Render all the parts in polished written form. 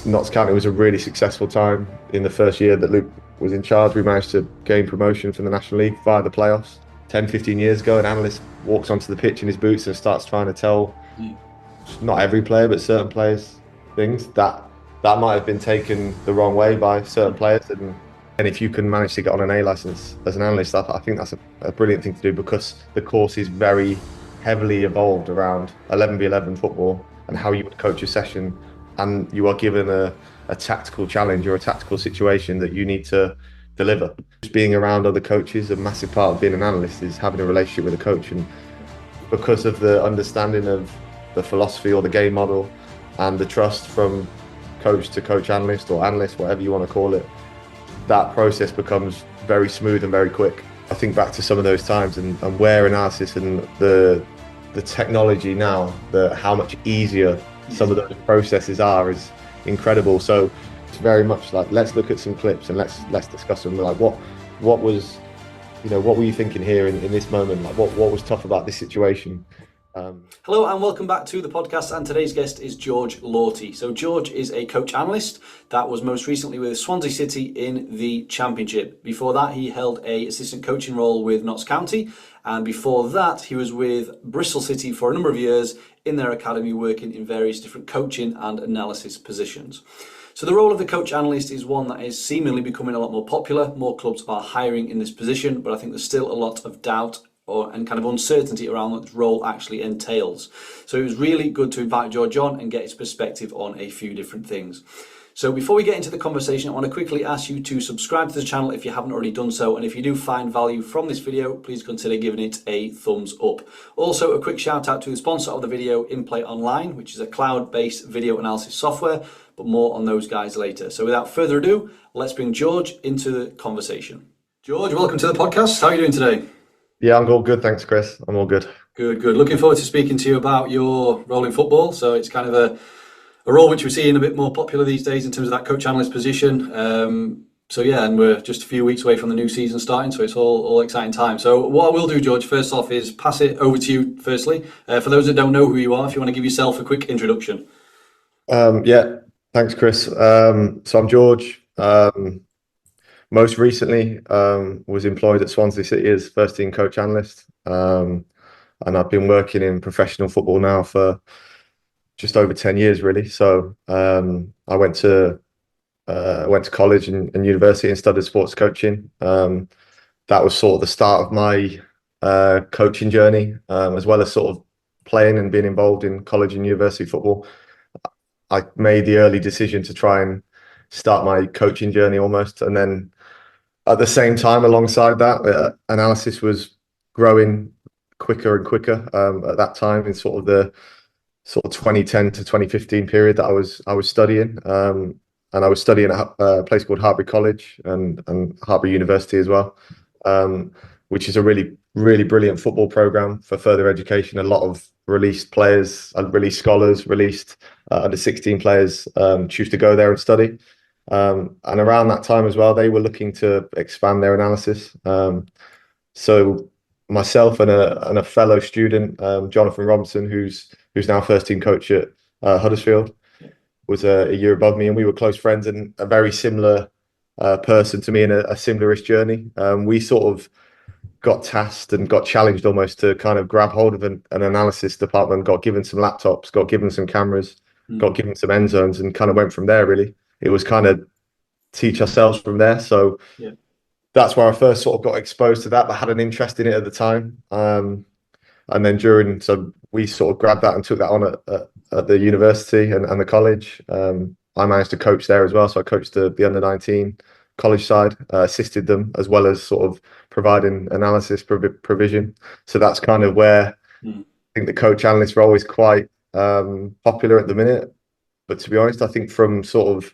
Notts County was a really successful time in the first year that Luke was in charge. We managed to gain promotion from the National League via the playoffs. 10, 15 years ago, an analyst walks onto the pitch in his boots and starts trying to tell not every player, but certain players things that might have been taken the wrong way by certain players. And if you can manage to get on an A license as an analyst, I think that's a brilliant thing to do, because the course is very heavily evolved around 11v11 football and how you would coach a session. And you are given a tactical challenge or a tactical situation that you need to deliver. Just being around other coaches, a massive part of being an analyst is having a relationship with a coach. And because of the understanding of the philosophy or the game model and the trust from coach to coach analyst, or analyst, whatever you want to call it, that process becomes very smooth and very quick. I think back to some of those times and where analysis and the technology now, how much easier some of those processes are is incredible. So it's very much like, let's look at some clips and let's discuss them. Like what was, what were you thinking here in this moment? Like what was tough about this situation? Hello and welcome back to the podcast, and today's guest is George Lawtey. So George is a coach analyst that was most recently with Swansea City in the Championship. Before that he held a assistant coaching role with Notts County, and before that he was with Bristol City for a number of years in their academy, working in various different coaching and analysis positions. So the role of the coach analyst is one that is seemingly becoming a lot more popular. More clubs are hiring in this position, but I think there's still a lot of doubt and kind of uncertainty around what this role actually entails. So it was really good to invite George on and get his perspective on a few different things. So before we get into the conversation, I want to quickly ask you to subscribe to the channel if you haven't already done so. And if you do find value from this video, please consider giving it a thumbs up. Also, a quick shout out to the sponsor of the video, InPlay Online, which is a cloud-based video analysis software, but more on those guys later. So without further ado, let's bring George into the conversation. George, welcome to the podcast. How are you doing today? Yeah, I'm all good. Thanks, Chris. I'm all good. Good. Looking forward to speaking to you about your role in football. So it's kind of a role which we're seeing a bit more popular these days in terms of that coach analyst position. And we're just a few weeks away from the new season starting, so it's all exciting time. So what I will do, George, first off is pass it over to you firstly. For those that don't know who you are, if you want to give yourself a quick introduction. Yeah, thanks, Chris. So I'm George. Most recently was employed at Swansea City as first team coach analyst. And I've been working in professional football now for just over 10 years, really. So I went to college and university and studied sports coaching. That was sort of the start of my coaching journey, as well as sort of playing and being involved in college and university football. I made the early decision to try and start my coaching journey almost. And then at the same time, alongside that, analysis was growing quicker and quicker at that time, in sort of the 2010 to 2015 period that I was studying. And I was studying at a place called Hartbury College and Hartbury University as well, which is a really, really brilliant football program for further education. A lot of released players, released scholars, released under 16 players choose to go there and study. And around that time as well, they were looking to expand their analysis. So myself and a fellow student, Jonathan Robinson, who's now first team coach at Huddersfield, was a year above me, and we were close friends and a very similar person to me in a similar-ish journey. We sort of got tasked and got challenged almost to kind of grab hold of an analysis department, got given some laptops, got given some cameras, got given some end zones, and kind of went from there, really. It was kind of teach ourselves from there. So that's where I first sort of got exposed to that, but had an interest in it at the time. And then so we sort of grabbed that and took that on at the university and the college. I managed to coach there as well. So I coached the under 19 college side, assisted them, as well as sort of providing analysis provision. So that's kind of where I think the coach analyst role is quite popular at the minute. But to be honest, I think from sort of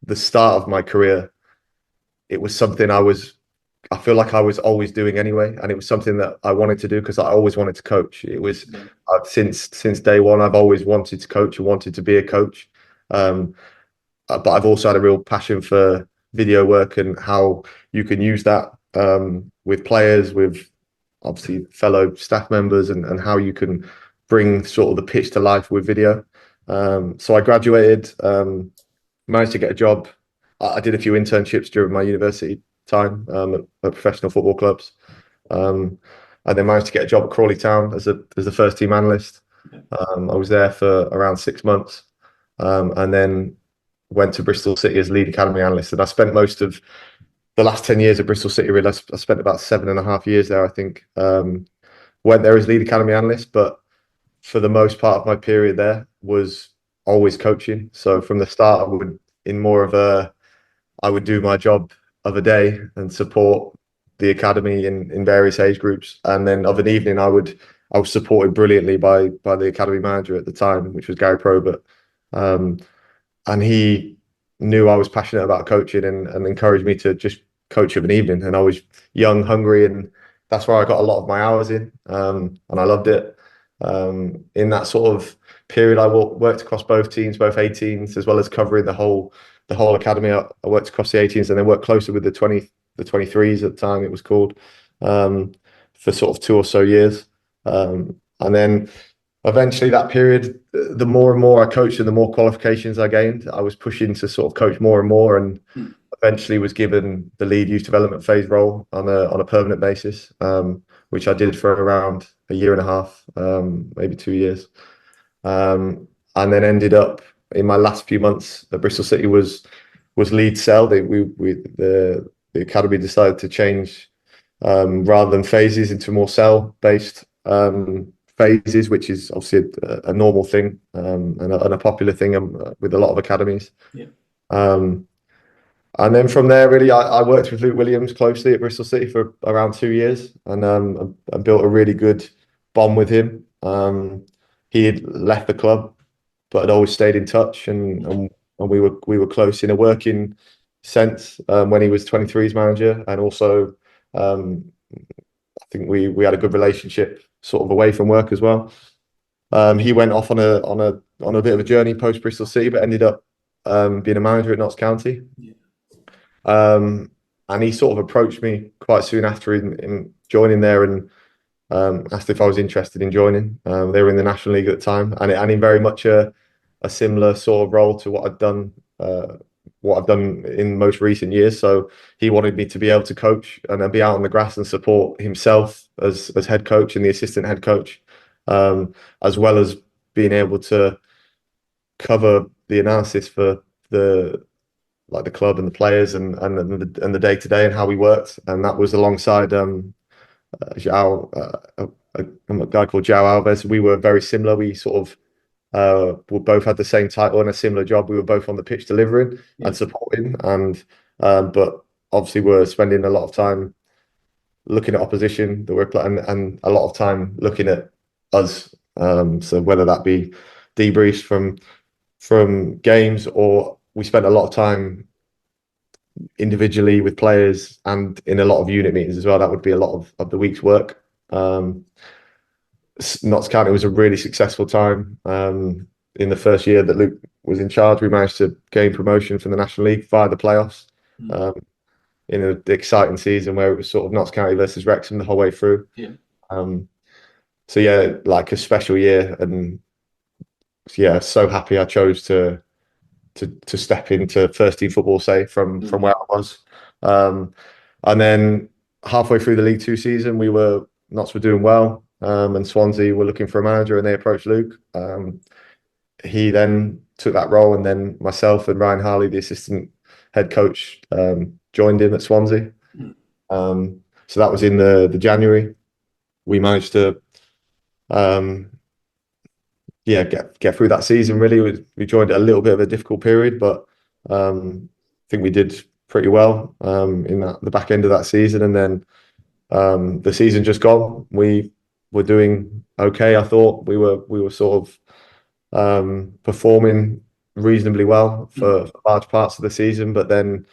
the start of my career, it was something I feel like I was always doing anyway, and it was something that I wanted to do because I always wanted to coach. It was since day one, I've always wanted to coach and wanted to be a coach. But I've also had a real passion for video work and how you can use that with players, with obviously fellow staff members, and how you can bring sort of the pitch to life with video. So I graduated managed to get a job. I did a few internships during my university time at professional football clubs, um, and then managed to get a job at Crawley Town as a first team analyst. I was there for around 6 months, and then went to Bristol City as lead academy analyst. And I spent most of the last 10 years at Bristol City. Really, I spent about 7.5 years there, I think. Went there as lead academy analyst, but for the most part of my period there was always coaching. So from the start, I would do my job of a day and support the academy in various age groups, and then of an evening I was supported brilliantly by the academy manager at the time, which was Gary Probert, um, and he knew I was passionate about coaching and encouraged me to just coach of an evening. And I was young, hungry, and that's where I got a lot of my hours in, and I loved it. In that sort of period, I worked across both teams, both 18s, as well as covering the whole academy. I worked across the 18s and then worked closer with the 23s at the time it was called, for sort of 2 or so years. And then eventually that period, the more and more I coached and the more qualifications I gained, I was pushing to sort of coach more and more, and eventually was given the lead youth development phase role on a permanent basis, which I did for around a year and a half, maybe 2 years, and then ended up in my last few months at Bristol City was lead cell. The academy decided to change, rather than phases, into more cell based phases, which is obviously a normal thing, and a popular thing, with a lot of academies. Yeah. And then from there, really, I worked with Luke Williams closely at Bristol City for around 2 years, and I built a really good bond with him. He had left the club, but had always stayed in touch, and we were close in a working sense, when he was 23's manager, and also, I think we had a good relationship sort of away from work as well. He went off on a bit of a journey post Bristol City, but ended up being a manager at Notts County. Yeah. And he sort of approached me quite soon after in joining there, and asked if I was interested in joining. They were in the National League at the time, and in very much a similar sort of role to what I've done in most recent years. So he wanted me to be able to coach and then be out on the grass and support himself as head coach and the assistant head coach, as well as being able to cover the analysis for the club and the players and the day to day and how we worked. And that was alongside a guy called João Alves. We were very similar. We sort of we both had the same title and a similar job. We were both on the pitch delivering and supporting, and but obviously we're spending a lot of time looking at opposition that we're playing, and a lot of time looking at us. So whether that be debriefs from games, or we spent a lot of time individually with players and in a lot of unit meetings as well. That would be a lot of the week's work. Notts County was a really successful time. In the first year that Luke was in charge, we managed to gain promotion from the National League via the playoffs, in an exciting season where it was sort of Notts County versus Wrexham the whole way through. Yeah. So yeah, like a special year, and yeah, so happy I chose to step into first team football, say from where I was. And then halfway through the League Two season, Notts were doing well, and Swansea were looking for a manager, and they approached Luke. He then took that role, and then myself and Ryan Harley, the assistant head coach, joined him at Swansea. So that was in the January. We managed to get through that season. Really, we joined at a little bit of a difficult period, but I think we did pretty well in the back end of that season. And then the season just gone, we were doing okay. I thought we were sort of performing reasonably well for large parts of the season, but then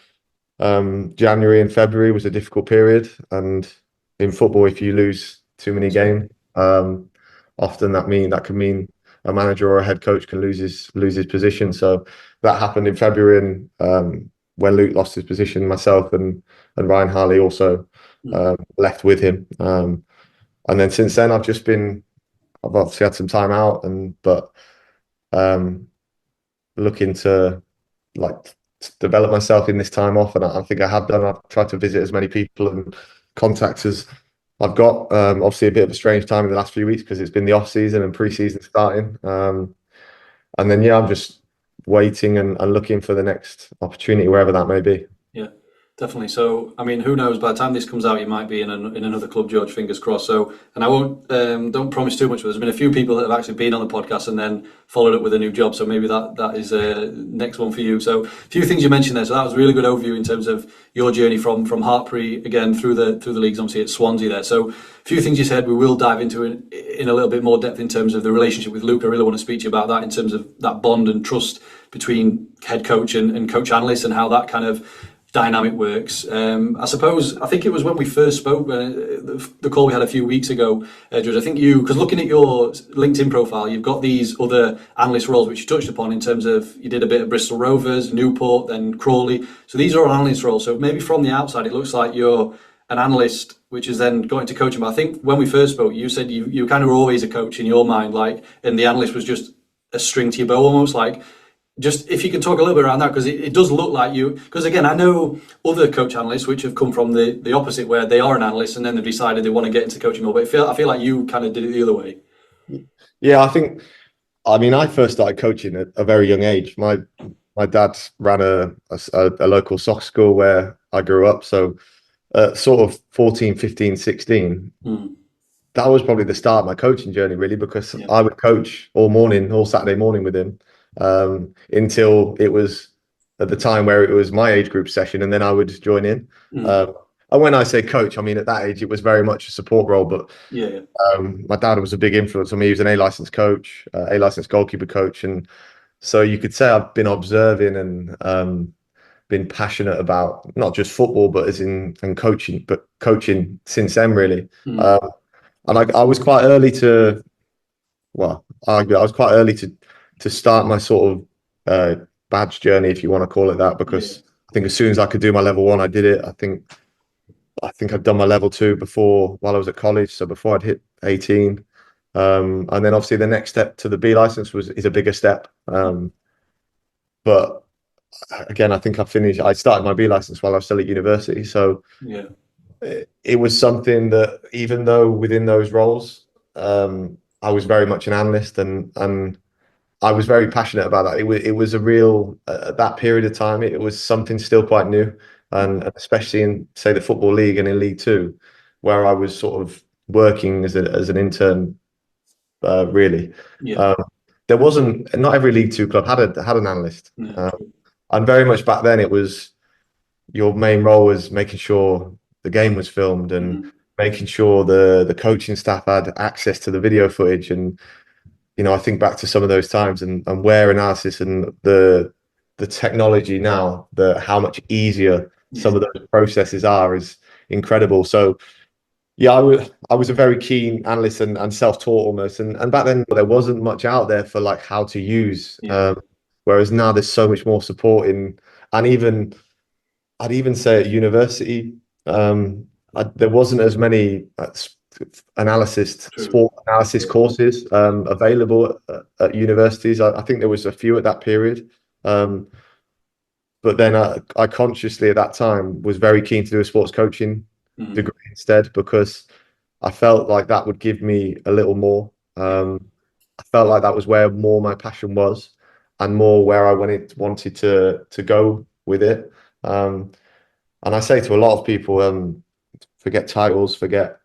January and February was a difficult period. And in football, if you lose too many games, often that can mean a manager or a head coach can lose his position. So that happened in February, and when Luke lost his position, myself and Ryan Harley also left with him. And then since then, I've obviously had some time out, but looking to like develop myself in this time off, and I think I have done. I've tried to visit as many people and contacts as I've got. Obviously, a bit of a strange time in the last few weeks because it's been the off season and pre-season starting. And then I'm just waiting and looking for the next opportunity wherever that may be. Yeah, definitely. So, I mean, who knows? By the time this comes out, you might be in another club, George. Fingers crossed. So, and I won't don't promise too much, but there's been a few people that have actually been on the podcast and then followed up with a new job. So maybe that is next one for you. So, a few things you mentioned there. So that was a really good overview in terms of your journey from Hartpury again through the leagues, obviously at Swansea there. So, a few things you said we will dive into in a little bit more depth in terms of the relationship with Luke. I really want to speak to you about that in terms of that bond and trust between head coach and coach analyst and how that kind of dynamic works. I suppose, I think it was when we first spoke, the call we had a few weeks ago, George, I think because looking at your LinkedIn profile, you've got these other analyst roles which you touched upon in terms of you did a bit of Bristol Rovers, Newport, then Crawley. So these are all analyst roles. So maybe from the outside, it looks like you're an analyst, which is then going to coaching. But I think when we first spoke, you said you kind of were always a coach in your mind, like, and the analyst was just a string to your bow almost, like. Just if you can talk a little bit around that, because it does look like you, because again, I know other coach analysts which have come from the opposite, where they are an analyst and then they've decided they want to get into coaching more, but I feel like you kind of did it the other way. Yeah, I mean, I first started coaching at a very young age. My dad ran a local soccer school where I grew up. So sort of 14, 15, 16, that was probably the start of my coaching journey, really, because I would coach all Saturday morning with him. Until it was at the time where it was my age group session, and then I would join in. And when I say coach, I mean at that age it was very much a support role. But my dad was a big influence on me. He was an A-licensed coach, A-licensed goalkeeper coach, and so you could say I've been observing and been passionate about not just football, but coaching since then, really. And I was quite early to, well, I was quite early to start my sort of badge journey, if you want to call it that, because I think as soon as I could do my level 1, I did it. I think I'd done my level 2 while I was at college, so before I'd hit 18. And then obviously the next step to the B license is a bigger step. But again, I think I started my B license while I was still at university. So it was something that, even though within those roles, I was very much an analyst and I was very passionate about that. It was a real, at that period of time, it was something still quite new. And especially in, say, the Football League and in League Two, where I was sort of working as an intern, really. There wasn't, not every League Two club had an analyst. And very much back then, it was, your main role was making sure the game was filmed and making sure the coaching staff had access to the video footage. And I think back to some of those times and where analysis and the technology now, how much easier some of those processes are is incredible. So I was a very keen analyst and self-taught almost. And back then there wasn't much out there for like how to use. Whereas now there's so much more support and even I'd even say at university, there wasn't as many sport analysis courses available at universities. I think there was a few at that period, but then I consciously at that time was very keen to do a sports coaching degree instead, because I felt like that would give me a little more. I felt like that was where more my passion was and more where I wanted to go with it. And I say to a lot of people, forget titles, forget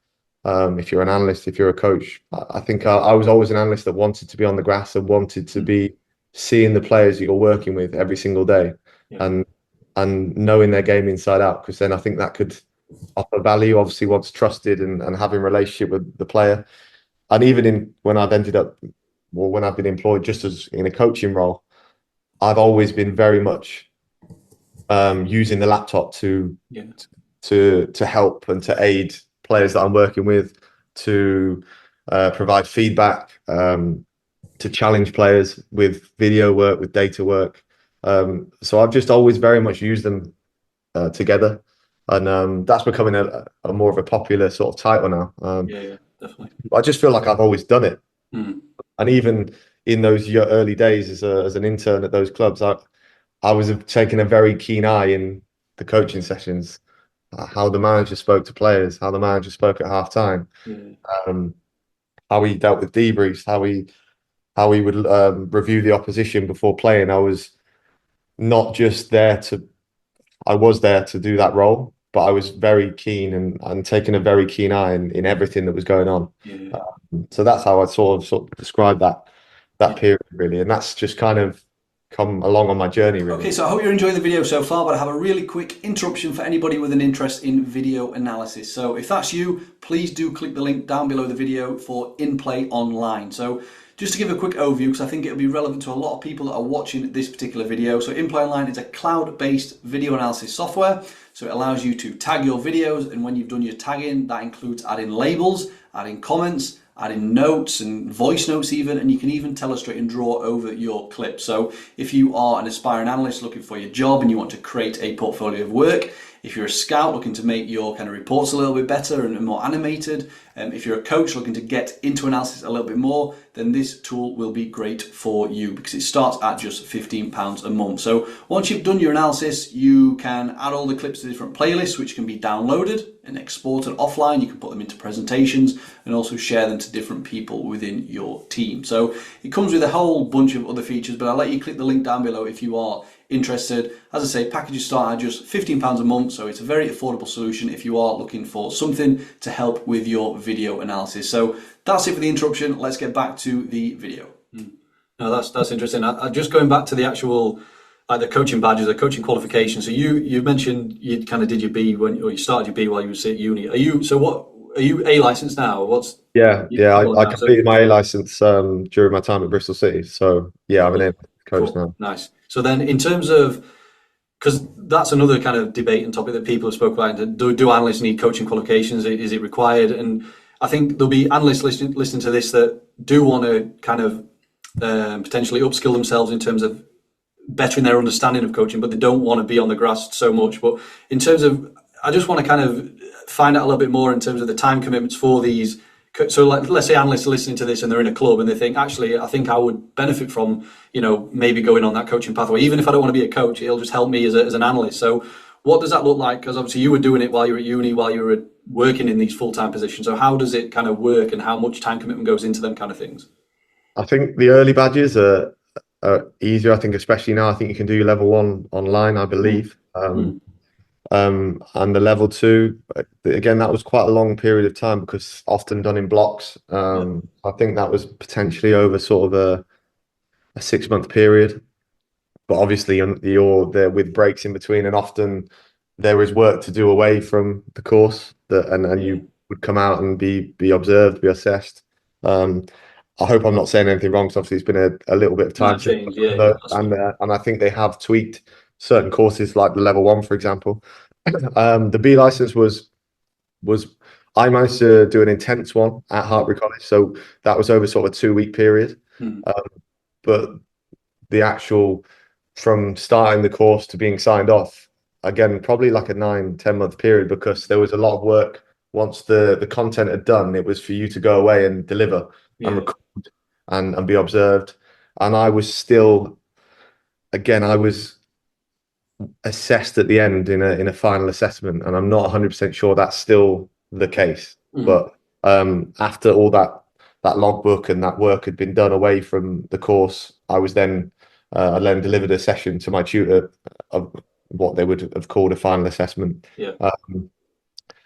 if you're an analyst, if you're a coach. I think I was always an analyst that wanted to be on the grass and wanted to be seeing the players that you're working with every single day and knowing their game inside out, because then I think that could offer value, obviously, once trusted and having a relationship with the player. And even when I've been employed just as in a coaching role, I've always been very much using the laptop to help and to aid players that I'm working with, to provide feedback, to challenge players with video work, with data work. So I've just always very much used them together, and that's becoming a more of a popular sort of title now. Definitely. I just feel like I've always done it, and even in those early days as an intern at those clubs, I was taking a very keen eye in the coaching sessions, how the manager spoke to players, how the manager spoke at half time, Yeah. um, how he dealt with debriefs, how he would review the opposition before playing. Not just there to, I was there to do that role, but I was very keen and taking a very keen eye in everything that was going on. Yeah. So that's how I sort of describe that Yeah. period really, and that's just kind of come along on my journey really. Okay, so I hope you're enjoying the video so far, but I have a really quick interruption for anybody with an interest in video analysis. So if that's you, please do click the link down below the video for In Play Online. So just to give a quick overview, because I think it'll be relevant to a lot of people that are watching this particular video. So In Play Online is a cloud-based video analysis software. So it allows you to tag your videos, and when you've done your tagging, that includes adding labels, adding comments, adding notes and voice notes even, and you can even illustrate and draw over your clip. So if you are an aspiring analyst looking for your job and you want to create a portfolio of work, if you're a scout looking to make your kind of reports a little bit better and more animated, if you're a coach looking to get into analysis a little bit more, then this tool will be great for you because it starts at just £15 a month. So once you've done your analysis, you can add all the clips to different playlists, which can be downloaded and exported offline. You can put them into presentations and also share them to different people within your team. So it comes with a whole bunch of other features, but I'll let you click the link down below if you are interested. As I say, packages start at just £15 a month, so it's a very affordable solution if you are looking for something to help with your video analysis. So that's it for the interruption. Let's get back to the video. No, that's interesting. I just going back to the actual the coaching badges, the coaching qualifications. So you mentioned you kind of did your B or you started your B while you were at uni. Are you A licensed now? Yeah, I completed my A license during my time at Bristol City. So yeah, I'm an A coach now. Nice. So then in terms of, because that's another kind of debate and topic that people have spoken about, do analysts need coaching qualifications? Is it required? And I think there'll be analysts listening to this that do want to kind of potentially upskill themselves in terms of bettering their understanding of coaching, but they don't want to be on the grass so much. But in terms of, I just want to kind of find out a little bit more in terms of the time commitments for these. So like, let's say analysts are listening to this and they're in a club and they think, actually, I think I would benefit from, maybe going on that coaching pathway. Even if I don't want to be a coach, it'll just help me as an analyst. So what does that look like? Because obviously you were doing it while you were at uni, while you were working in these full-time positions. So how does it kind of work and how much time commitment goes into them kind of things? I think the early badges are easier. I think especially now, I think you can do your level 1 online, I believe. And the level 2, again, that was quite a long period of time because often done in blocks. I think that was potentially over sort of a 6-month period. But obviously you're there with breaks in between, and often there is work to do away from the course and you would come out and be observed, be assessed. I hope I'm not saying anything wrong, because obviously it's been a little bit of time since, and I think they have tweaked certain courses like the level 1, for example. The B license was I managed to do an intense one at Hartbury College, so that was over sort of a 2-week period. But the actual, from starting the course to being signed off, again, probably like a 9-10 month period, because there was a lot of work. Once the content had done, it was for you to go away and deliver and record and be observed. And I was still, again, I was assessed at the end in a final assessment, and I'm not 100% sure that's still the case. But after all that logbook and that work had been done away from the course, I then delivered a session to my tutor of what they would have called a final assessment.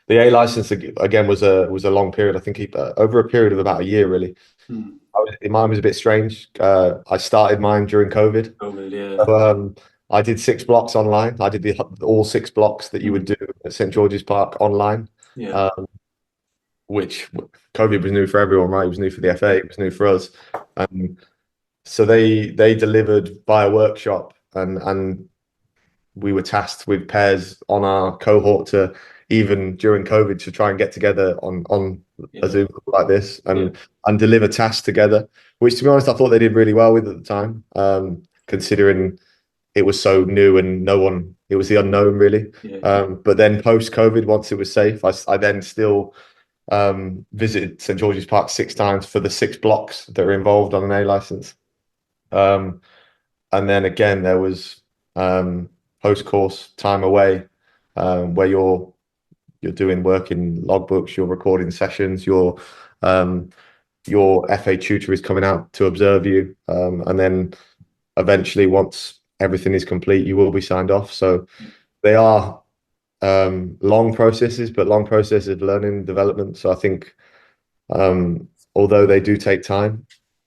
The A license again was a long period. I think over a period of about a year, really. Mine was a bit strange. I started mine during COVID. So, I did 6 blocks online. I did all 6 blocks that you would do at St George's Park online. Which COVID was new for everyone, right? It was new for the FA. It was new for us. So they delivered via workshop, and we were tasked with pairs on our cohort to, even during COVID, to try and get together on a Zoom like this and deliver tasks together, which, to be honest, I thought they did really well with at the time, considering it was so new and it was the unknown, really. But then post COVID, once it was safe, I then still visited St George's Park 6 times for the 6 blocks that are involved on an A license. And then again, there was post course time away, where you're doing work in logbooks, you're recording sessions, your FA tutor is coming out to observe you, and then eventually, once everything is complete, you will be signed off. So they are long processes, but long processes of learning and development. So I think, although they do take time,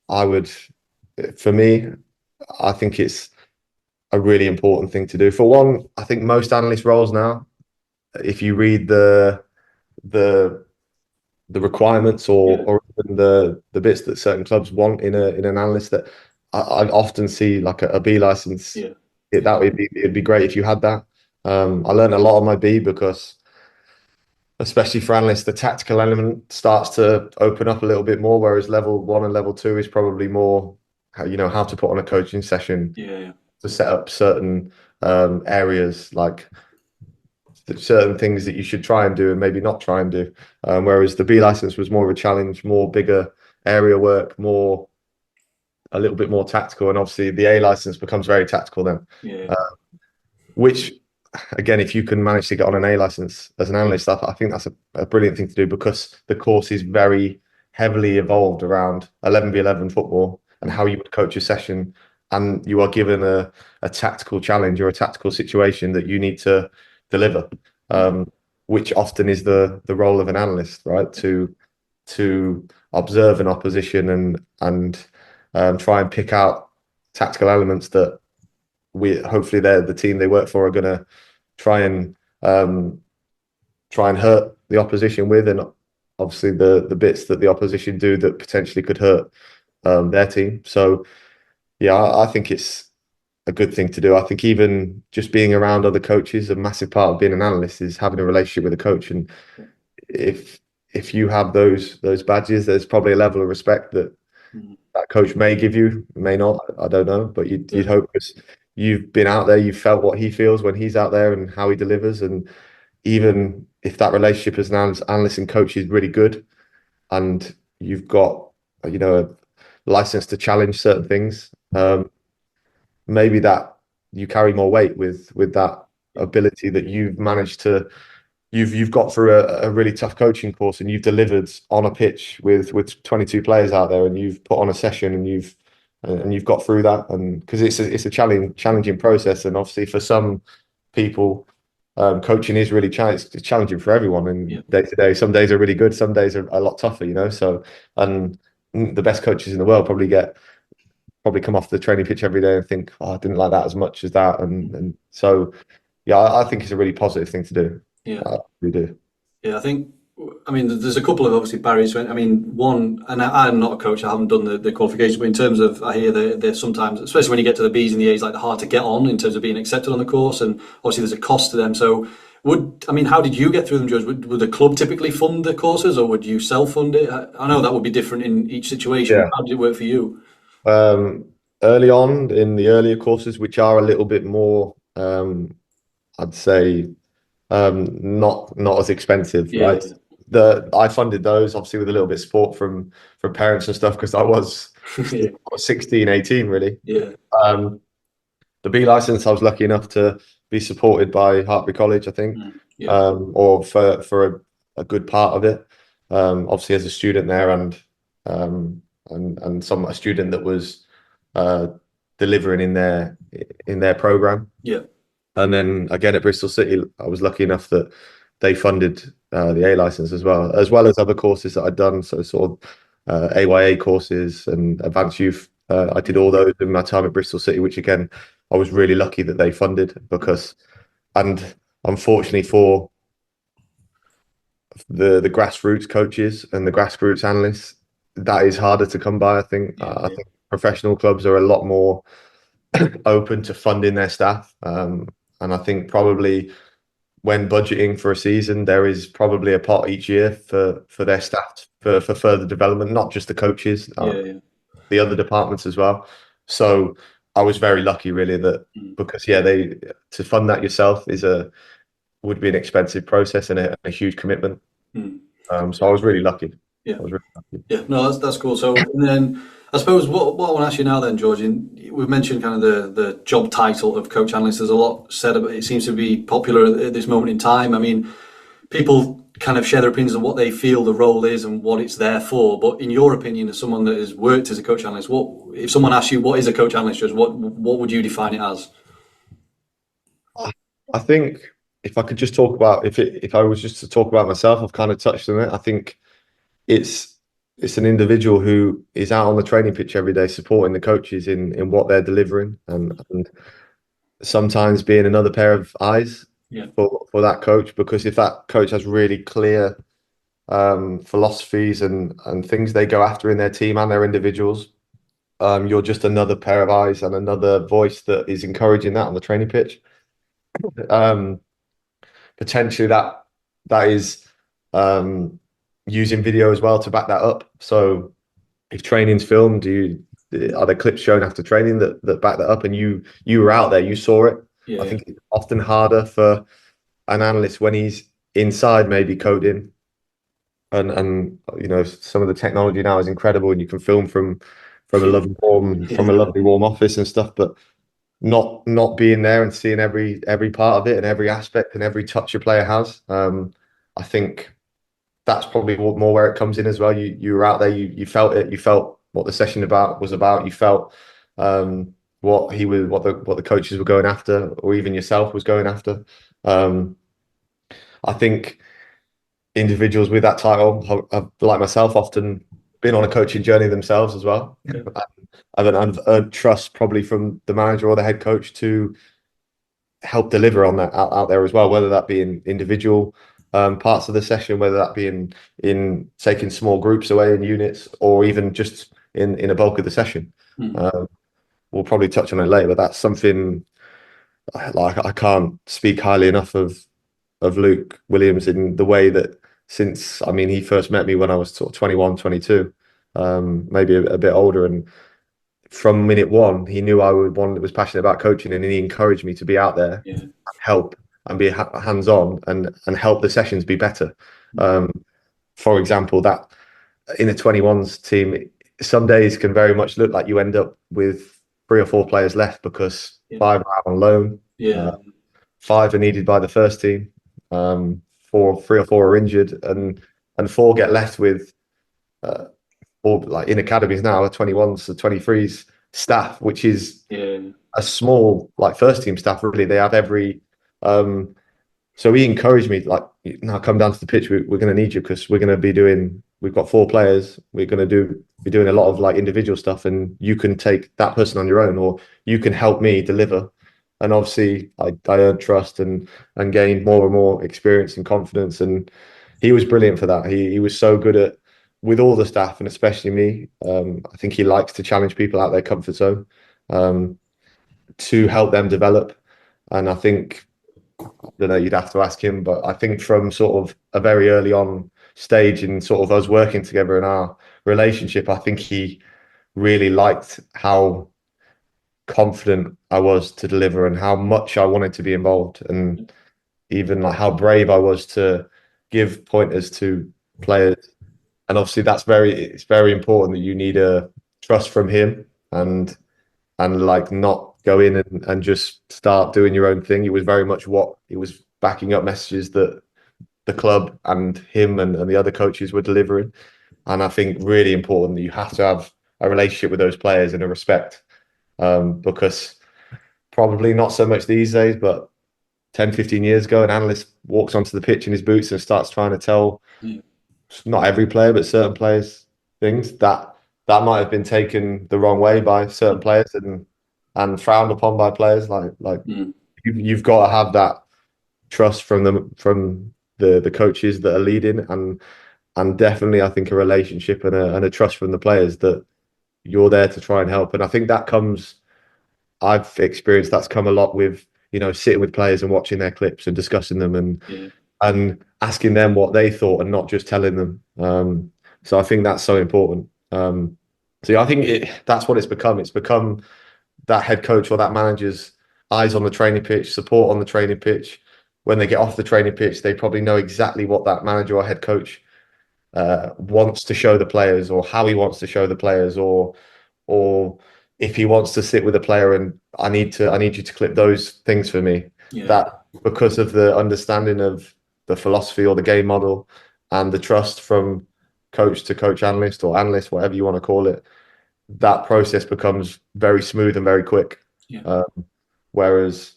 for me, I think it's a really important thing to do. For one, I think most analyst roles now, if you read the requirements or even the bits that certain clubs want in an analyst, that I often see like a B license. Yeah. It'd be great if you had that. I learned a lot on my B because, especially for analysts, the tactical element starts to open up a little bit more, whereas level 1 and level 2 is probably more how to put on a coaching session, to set up certain areas, like certain things that you should try and do and maybe not try and do. Whereas the B license was more of a challenge, more bigger area work, a little bit more tactical, and obviously the A license becomes very tactical then. Which, again, if you can manage to get on an A license as an analyst, I think that's a brilliant thing to do, because the course is very heavily evolved around 11v11 football and how you would coach a session, and you are given a tactical challenge or a tactical situation that you need to deliver, which often is the role of an analyst, right? To observe an opposition and try and pick out tactical elements that hopefully the team they work for are going to try and hurt the opposition with, and obviously the bits that the opposition do that potentially could hurt their team. So yeah, I think it's a good thing to do. I think even just being around other coaches, a massive part of being an analyst is having a relationship with a coach, and if you have those badges, there's probably a level of respect that coach may give you, may not, I don't know, but you'd hope, because you've been out there, you've felt what he feels when he's out there and how he delivers. And even if that relationship as an analyst and coach is really good, and you've got a license to challenge certain things, maybe that you carry more weight with that ability that you've got through a really tough coaching course, and you've delivered on a pitch with 22 players out there, and you've put on a session, and you've got through that, and because it's a challenging process. And obviously for some people, coaching is really challenging for everyone, and day to day, some days are really good, some days are a lot tougher, so, and the best coaches in the world probably come off the training pitch every day and think, oh, I didn't like that as much as that, and so yeah, I think it's a really positive thing to do. We do. Yeah, I mean, there's a couple of obviously barriers. I mean, one, and I'm not a coach, I haven't done the qualifications, but in terms of, I hear they're sometimes, especially when you get to the B's and the A's, like they're hard to get on in terms of being accepted on the course, and obviously there's a cost to them. So how did you get through them, George? Would the club typically fund the courses, or would you self-fund it? I know that would be different in each situation. Yeah. How did it work for you? Early on in the earlier courses, which are a little bit more, I'd say, not as expensive, right? I funded those obviously with a little bit of support from parents and stuff, because I was 16, 18 really. The B license, I was lucky enough to be supported by Hartbury College, I think, or for a good part of it. Obviously as a student there, and a student that was delivering in their program. And then again at Bristol City, I was lucky enough that they funded the A license as well as other courses that I'd done. So sort of AYA courses and advanced youth. I did all those in my time at Bristol City, which again, I was really lucky that they funded, and unfortunately for the grassroots coaches and the grassroots analysts, that is harder to come by. I think professional clubs are a lot more open to funding their staff. And I think probably when budgeting for a season, there is probably a pot each year for their staff for further development, not just the coaches, the other departments as well. So I was very lucky really because to fund that yourself would be an expensive process and a huge commitment. So I was really lucky. No, that's cool. So, and then I suppose what I want to ask you now then, George, we've mentioned kind of the job title of coach analyst. There's a lot said about it. It seems to be popular at this moment in time. I mean, people kind of share their opinions on what they feel the role is and what it's there for. But in your opinion, as someone that has worked as a coach analyst, what if someone asks you what is a coach analyst, George, what would you define it as? I think if I could just talk about if I was just to talk about myself, I've kind of touched on it. I think it's it's an individual who is out on the training pitch every day supporting the coaches in what they're delivering and sometimes being another pair of eyes Yeah. for that coach, because if that coach has really clear philosophies and things they go after in their team and their individuals, you're just another pair of eyes and another voice that is encouraging that on the training pitch. Um, Potentially that is using video as well to back that up. So if training's filmed, are there clips shown after training that back that up, and you were out there, you saw it? I Yeah. think it's often harder for an analyst when he's inside maybe coding and some of the technology now is incredible and you can film from a Yeah. lovely warm office and stuff, but not being there and seeing every part of it and every aspect and every touch a player has. I think that's probably more where it comes in as well. You were out there, you felt it, you felt what the session was about, you felt what the coaches were going after, or even yourself was going after. Um, I think individuals with that title, like myself, often been on a coaching journey themselves as well. Okay. I've earned trust probably from the manager or the head coach to help deliver on that out there as well, whether that be in individual parts of the session, whether that be in taking small groups away in units, or even just in a bulk of the session. Mm. We'll probably touch on it later, but that's something like I can't speak highly enough of Luke Williams in the way that since, I mean, he first met me when I was sort of 21, 22, maybe a bit older, and from minute one, he knew I was one that was passionate about coaching, and he encouraged me to be out there, Yeah. and help, and be hands-on, and help the sessions be better. For example, that in a 21s team, some days can very much look like you end up with 3 or 4 players left because Yeah. 5 are out on loan, Yeah. 5 are needed by the first team, 3 or 4 are injured, and 4 get left with or like in academies now, 21s to 23s staff, which is Yeah. a small like first team staff. Really, they have every. So he encouraged me like, now come down to the pitch. We're going to need you because we're going to be doing. We've got 4 players. We're going to be doing a lot of like individual stuff, and you can take that person on your own, or you can help me deliver. And obviously, I earned trust and gained more and more experience and confidence. And he was brilliant for that. He was so good at with all the staff and especially me. I think he likes to challenge people out their comfort zone um, to help them develop. And I think I don't know, you'd have to ask him, but I think from sort of a very early on stage in sort of us working together in our relationship, I think he really liked how confident I was to deliver and how much I wanted to be involved, and even like how brave I was to give pointers to players. And obviously it's very important that you need a trust from him and like not go in and just start doing your own thing. It was very much what he was backing up messages that the club and him and the other coaches were delivering. And I think really important that you have to have a relationship with those players and a respect, because probably not so much these days, but 10, 15 years ago, an analyst walks onto the pitch in his boots and starts trying to tell Yeah. not every player, but certain players things that might have been taken the wrong way by certain players and frowned upon by players. Like Mm. you've got to have that trust from the coaches that are leading, and definitely I think a relationship and a trust from the players that you're there to try and help. And I think that comes. I've experienced that's come a lot with sitting with players and watching their clips and discussing them Yeah. and asking them what they thought and not just telling them. So I think that's so important. So yeah, I think that's what it's become. It's become that head coach or that manager's eyes on the training pitch, support on the training pitch. When they get off the training pitch, they probably know exactly what that manager or head coach wants to show the players, or how he wants to show the players, or or if he wants to sit with a player and I need you to clip those things for me. Yeah. That because of the understanding of the philosophy or the game model and the trust from coach to coach analyst or analyst, whatever you want to call it, that process becomes very smooth and very quick. Yeah. Whereas,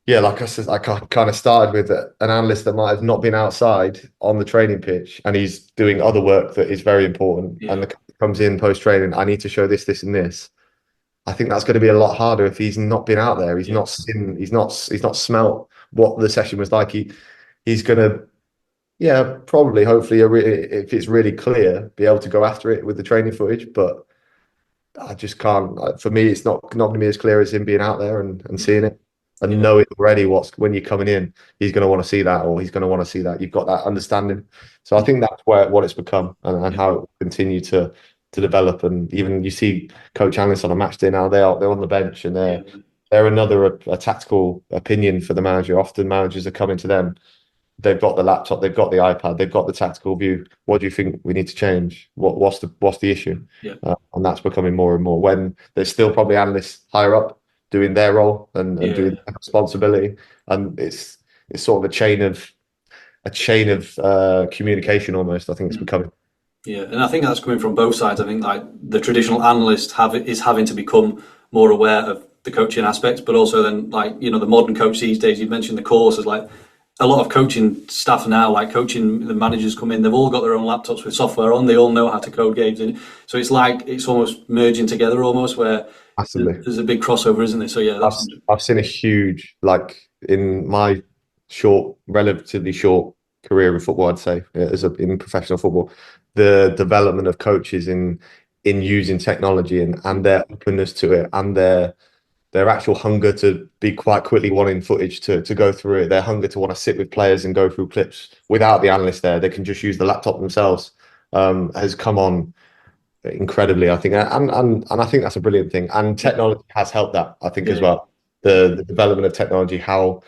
yeah, like I said, I kind of started with an analyst that might have not been outside on the training pitch, and he's doing other work that is very important. Yeah. And the coach comes in post training, I need to show this, this, and this. I think that's going to be a lot harder if he's not been out there. He's not seen. He's not smelt what the session was like. He's going to, yeah, probably, hopefully, if it's really clear, be able to go after it with the training footage. But I just can't. For me, it's not going to be as clear as him being out there and seeing it and knowing already when you're coming in, he's going to want to see that, or he's going to want to see that. You've got that understanding. So I think that's what it's become, and how it will continue to develop. And even you see coach analysts on a match day now, they're on the bench, and they're another a tactical opinion for the manager. Often managers are coming to them. They've got the laptop, they've got the iPad, they've got the tactical view. What do you think we need to change? What's the issue? Yeah. And that's becoming more and more. When there's still probably analysts higher up doing their role and doing their responsibility, and it's sort of a chain of communication almost. I think it's becoming. Yeah, and I think that's coming from both sides. I think like the traditional analyst is having to become more aware of the coaching aspects, but also then like the modern coach these days. You mentioned the courses, like a lot of coaching staff now, like coaching the managers come in, they've all got their own laptops with software on. They all know how to code games in. So it's like it's almost merging together, almost where there's a big crossover, isn't there? So yeah, I've seen a huge, like in my relatively short career in football, I'd say, in professional football, the development of coaches in using technology and their openness to it, and their actual hunger to be quite quickly wanting footage to go through it, their hunger to want to sit with players and go through clips without the analyst there. They can just use the laptop themselves, has come on incredibly, I think. And I think that's a brilliant thing. And technology has helped that, I think, as well. The development of technology, how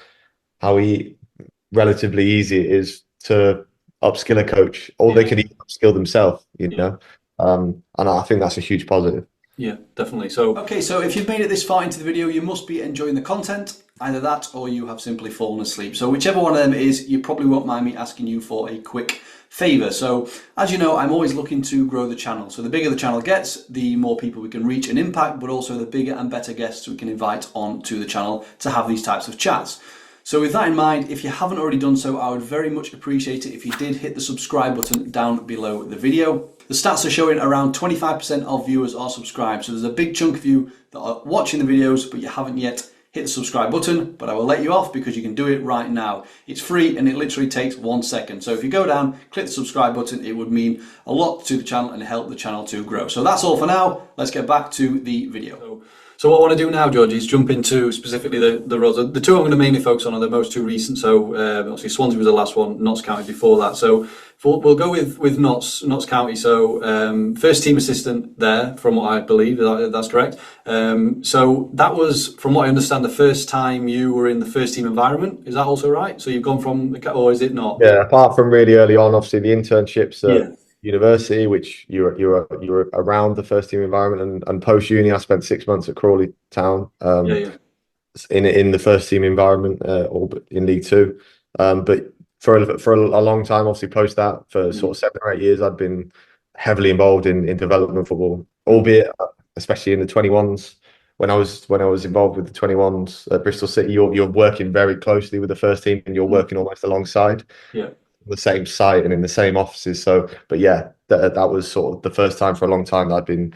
relatively easy it is to upskill a coach, or they can even upskill themselves, and I think that's a huge positive. Yeah, definitely. So, okay, so if you've made it this far into the video, you must be enjoying the content. Either that or you have simply fallen asleep. So whichever one of them it is, you probably won't mind me asking you for a quick favour. So as you know, I'm always looking to grow the channel. So the bigger the channel gets, the more people we can reach and impact, but also the bigger and better guests we can invite on to the channel to have these types of chats. So with that in mind, if you haven't already done so, I would very much appreciate it if you did hit the subscribe button down below the video. The stats are showing around 25% of viewers are subscribed. So there's a big chunk of you that are watching the videos, but you haven't yet hit the subscribe button, but I will let you off because you can do it right now. It's free and it literally takes 1 second. So if you go down, click the subscribe button, it would mean a lot to the channel and help the channel to grow. So that's all for now. Let's get back to the video. So what I want to do now, George, is jump into specifically the roles. The two I'm going to mainly focus on are the most two recent. So obviously Swansea was the last one, Notts County before that. So we'll go with Notts County. So first team assistant there, from what I believe, that's correct. So that was, from what I understand, the first time you were in the first team environment. Is that also right? So you've gone from, or is it not? Yeah, apart from really early on, obviously the internships at university, which you were around the first team environment, and post uni, I spent 6 months at Crawley Town. In the first team environment, or in League Two, but for a long time, obviously post that, for sort of 7 or 8 years, I'd been heavily involved in development football, albeit especially in the 21s. When I was involved with the 21s at Bristol City, you're working very closely with the first team, and you're working almost alongside the same site and in the same offices. So, but yeah, that was sort of the first time for a long time that I'd been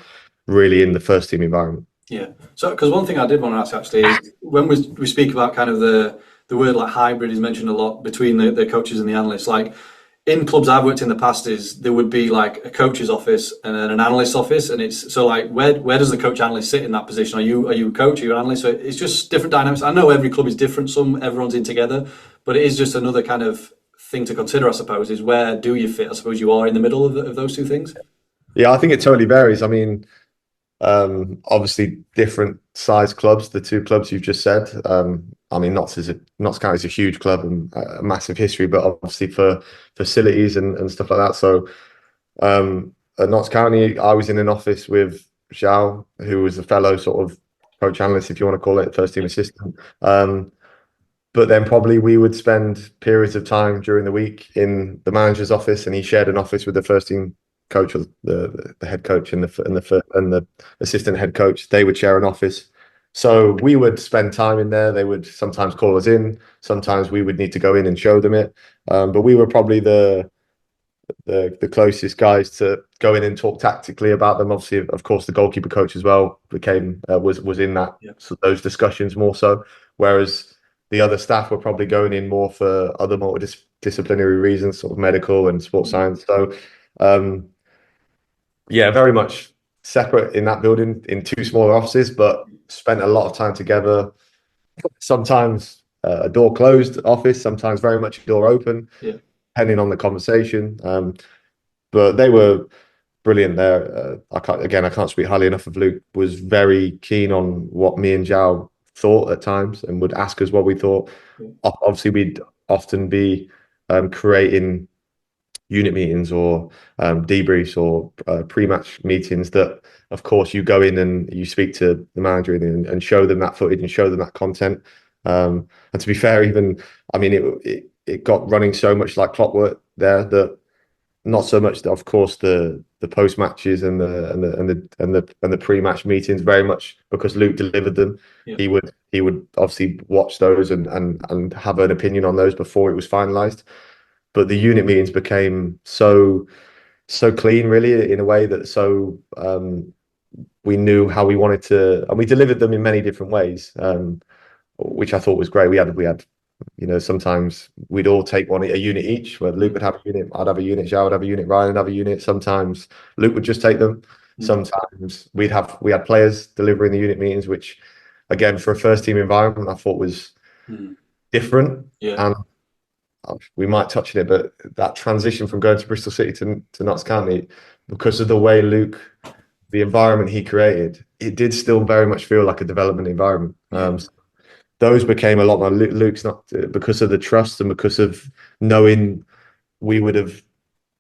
really in the first team environment. Yeah. So, because one thing I did want to ask actually is, when we speak about kind of the word like hybrid is mentioned a lot between the coaches and the analysts. Like in clubs I've worked in the past, is there would be like a coach's office and then an analyst's office, and it's so like where does the coach analyst sit in that position? Are you a coach? Are you an analyst? So it's just different dynamics. I know every club is different. Everyone's in together, but it is just another kind of thing to consider, I suppose, is where do you fit? I suppose you are in the middle of those two things. Yeah, I think it totally varies. I mean, obviously different size clubs, the two clubs you've just said. I mean, Notts County is a huge club and a massive history, but obviously for facilities and stuff like that. So at Notts County, I was in an office with Zhao, who was a fellow sort of coach analyst, if you want to call it, first team assistant. But then probably we would spend periods of time during the week in the manager's office, and he shared an office with the first team coach, or the head coach, and the assistant head coach. They would share an office, so we would spend time in there. They would sometimes call us in. Sometimes we would need to go in and show them it. But we were probably the closest guys to go in and talk tactically about them. Obviously, of course, the goalkeeper coach as well was in that, so those discussions more so. Whereas the other staff were probably going in more for other multidisciplinary reasons, sort of medical and sports science. So, yeah, very much separate in that building in two smaller offices, but spent a lot of time together. Sometimes a door closed office, sometimes very much a door open, depending on the conversation. But they were brilliant there. I can't speak highly enough of Luke. Was very keen on what me and Zhao thought at times, and would ask us what we thought. Obviously, we'd often be creating unit meetings or debriefs or pre-match meetings that, of course, you go in and you speak to the manager and show them that footage and show them that content. And to be fair, even it got running so much like clockwork there that not so much that, of course, the post matches and the pre-match meetings, very much because Luke delivered them. He would obviously watch those and have an opinion on those before it was finalized. But the unit meetings became so clean, really, in a way that we knew how we wanted to, and we delivered them in many different ways, which I thought was great. We had sometimes we'd all take a unit each, where Luke would have a unit, I'd have a unit, Zhao would have a unit, Ryan would have a unit. Sometimes Luke would just take them. Sometimes we had players delivering the unit meetings, which, again, for a first team environment, I thought was different. And we might touch on it, but that transition from going to Bristol City to Notts County, because of the way Luke, the environment he created, it did still very much feel like a development environment. Those became a lot more. Luke's not, because of the trust and because of knowing we would have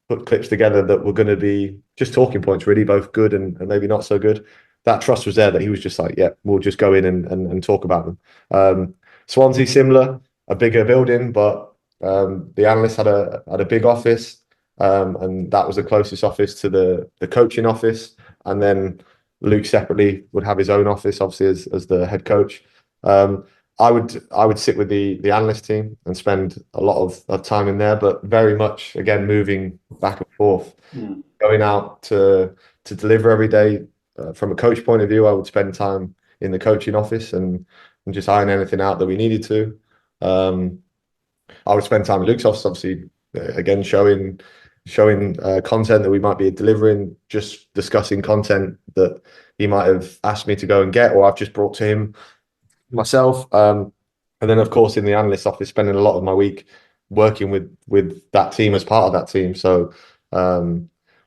put clips together that were going to be just talking points, really, both good and maybe not so good. That trust was there, that he was just like, yeah, we'll just go in and talk about them. Swansea, similar, a bigger building, but the analyst had a big office, and that was the closest office to the coaching office. And then Luke separately would have his own office, obviously, as the head coach. I would sit with the analyst team and spend a lot of time in there, but very much, again, moving back and forth, going out to deliver every day. From a coach point of view, I would spend time in the coaching office and just iron anything out that we needed to. I would spend time in Luke's office, obviously, again, showing content that we might be delivering, just discussing content that he might have asked me to go and get, or I've just brought to him myself. And then, of course, in the analyst office, spending a lot of my week working with that team as part of that team. So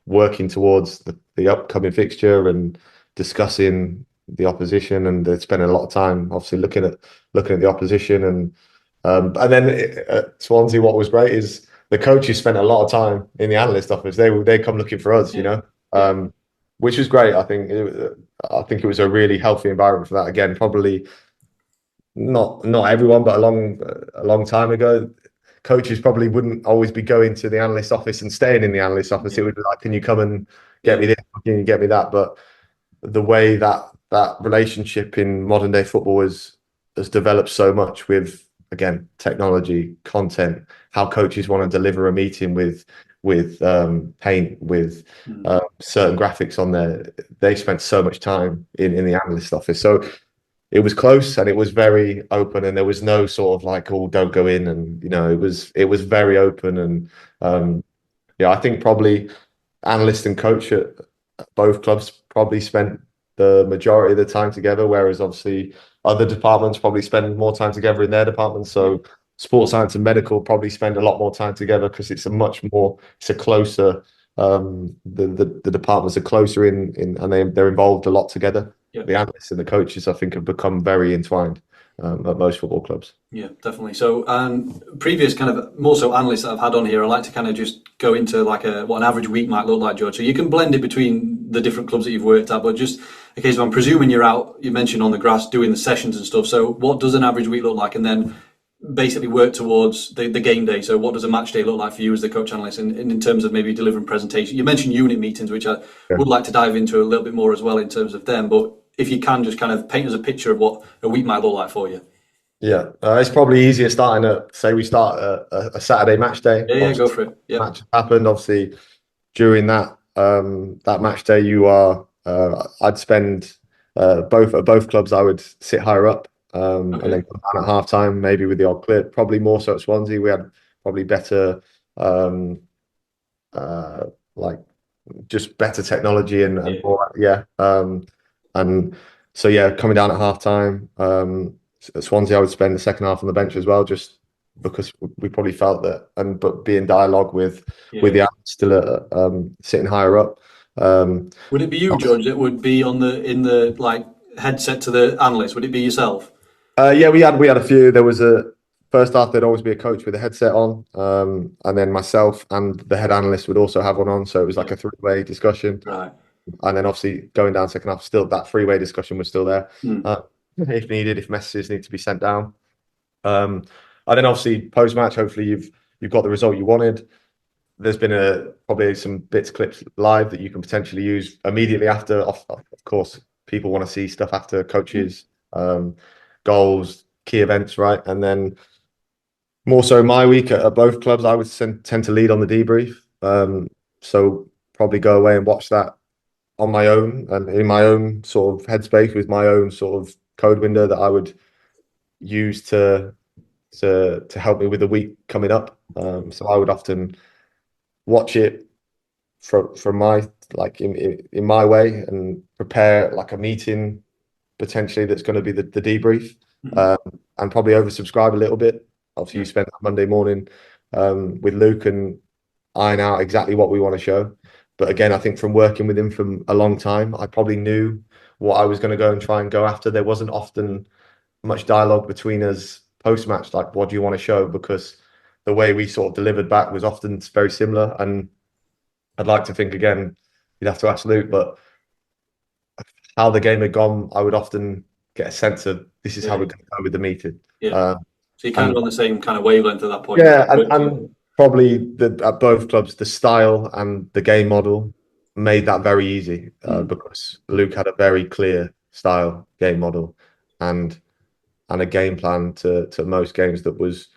working towards the upcoming fixture and discussing the opposition, and they're spending a lot of time, obviously, looking at the opposition. And then at Swansea, what was great is the coaches spent a lot of time in the analyst office. They come looking for us, which was great. I think it was a really healthy environment for that. Again, probably not everyone, but a long time ago, coaches probably wouldn't always be going to the analyst office and staying in the analyst office. It would be like, can you come and get me this? Can you get me that? But the way that relationship in modern day football has developed so much with, again, technology, content, how coaches want to deliver a meeting with paint, with certain graphics on there. They spent so much time in the analyst office. So it was close and it was very open, and there was no sort of like, oh, don't go in. And, it was very open. And I think probably analyst and coach at both clubs probably spent the majority of the time together, whereas obviously other departments probably spend more time together in their departments. So sports science and medical probably spend a lot more time together because it's a closer, the departments are closer in and they're involved a lot together. The analysts and the coaches, I think, have become very entwined. at most football clubs. Yeah, definitely. So, previous kind of more so analysts that I've had on here, I like to kind of just go into like what an average week might look like, George. So you can blend it between the different clubs that you've worked at, but just in case I'm presuming you're out, you mentioned on the grass doing the sessions and stuff. So what does an average week look like? And then basically work towards the game day. So what does a match day look like for you as the coach analyst, and in terms of maybe delivering presentation? You mentioned unit meetings, which I would like to dive into a little bit more as well in terms of them. But if you can just kind of paint us a picture of what a week might look like for you. Yeah, it's probably easier starting at, say we start a Saturday match day. Yeah, go for it. Yeah. Match happened. Obviously, during that match day, I'd spend both clubs. I would sit higher up, and then come down at half time, maybe with the odd clip. Probably more so at Swansea. We had probably better, like just better technology and more, and so yeah, coming down at half time. At Swansea, I would spend the second half on the bench as well, just because we probably felt that, but be in dialogue with the analysts still sitting higher up. Would it be you, George, that would be in the like headset to the analyst? Would it be yourself? Yeah, we had a few. There was a first half. There'd always be a coach with a headset on, and then myself and the head analyst would also have one on. So it was like a three-way discussion. Right. And then obviously going down second half, still that three-way discussion was still there. If needed, if messages need to be sent down. And then obviously post-match, hopefully you've got the result you wanted. There's been probably some bits clips live that you can potentially use immediately after. Of course, people want to see stuff after coaches, goals, key events, right? And then more so my week at both clubs, I would tend to lead on the debrief. So probably go away and watch that on my own and in my own sort of headspace with my own sort of code window that I would use to help me with the week coming up. So I would often watch it from my like in my way and prepare like a meeting potentially that's going to be the debrief, and probably oversubscribe a little bit. Obviously, you spend that Monday morning with Luke and iron out exactly what we want to show. But again, I think from working with him for a long time, I probably knew what I was going to go and try and go after. There wasn't often much dialogue between us post-match, like, what do you want to show? Because the way we sort of delivered back was often very similar. And I'd like to think, again, you'd have to ask Luke, but how the game had gone, I would often get a sense of this is how we're going to go with the meeting. Yeah. So you're kind of on the same kind of wavelength at that point. Yeah, and probably at both clubs, the style and the game model made that very easy, because Luke had a very clear style, game model, and a game plan to most games that was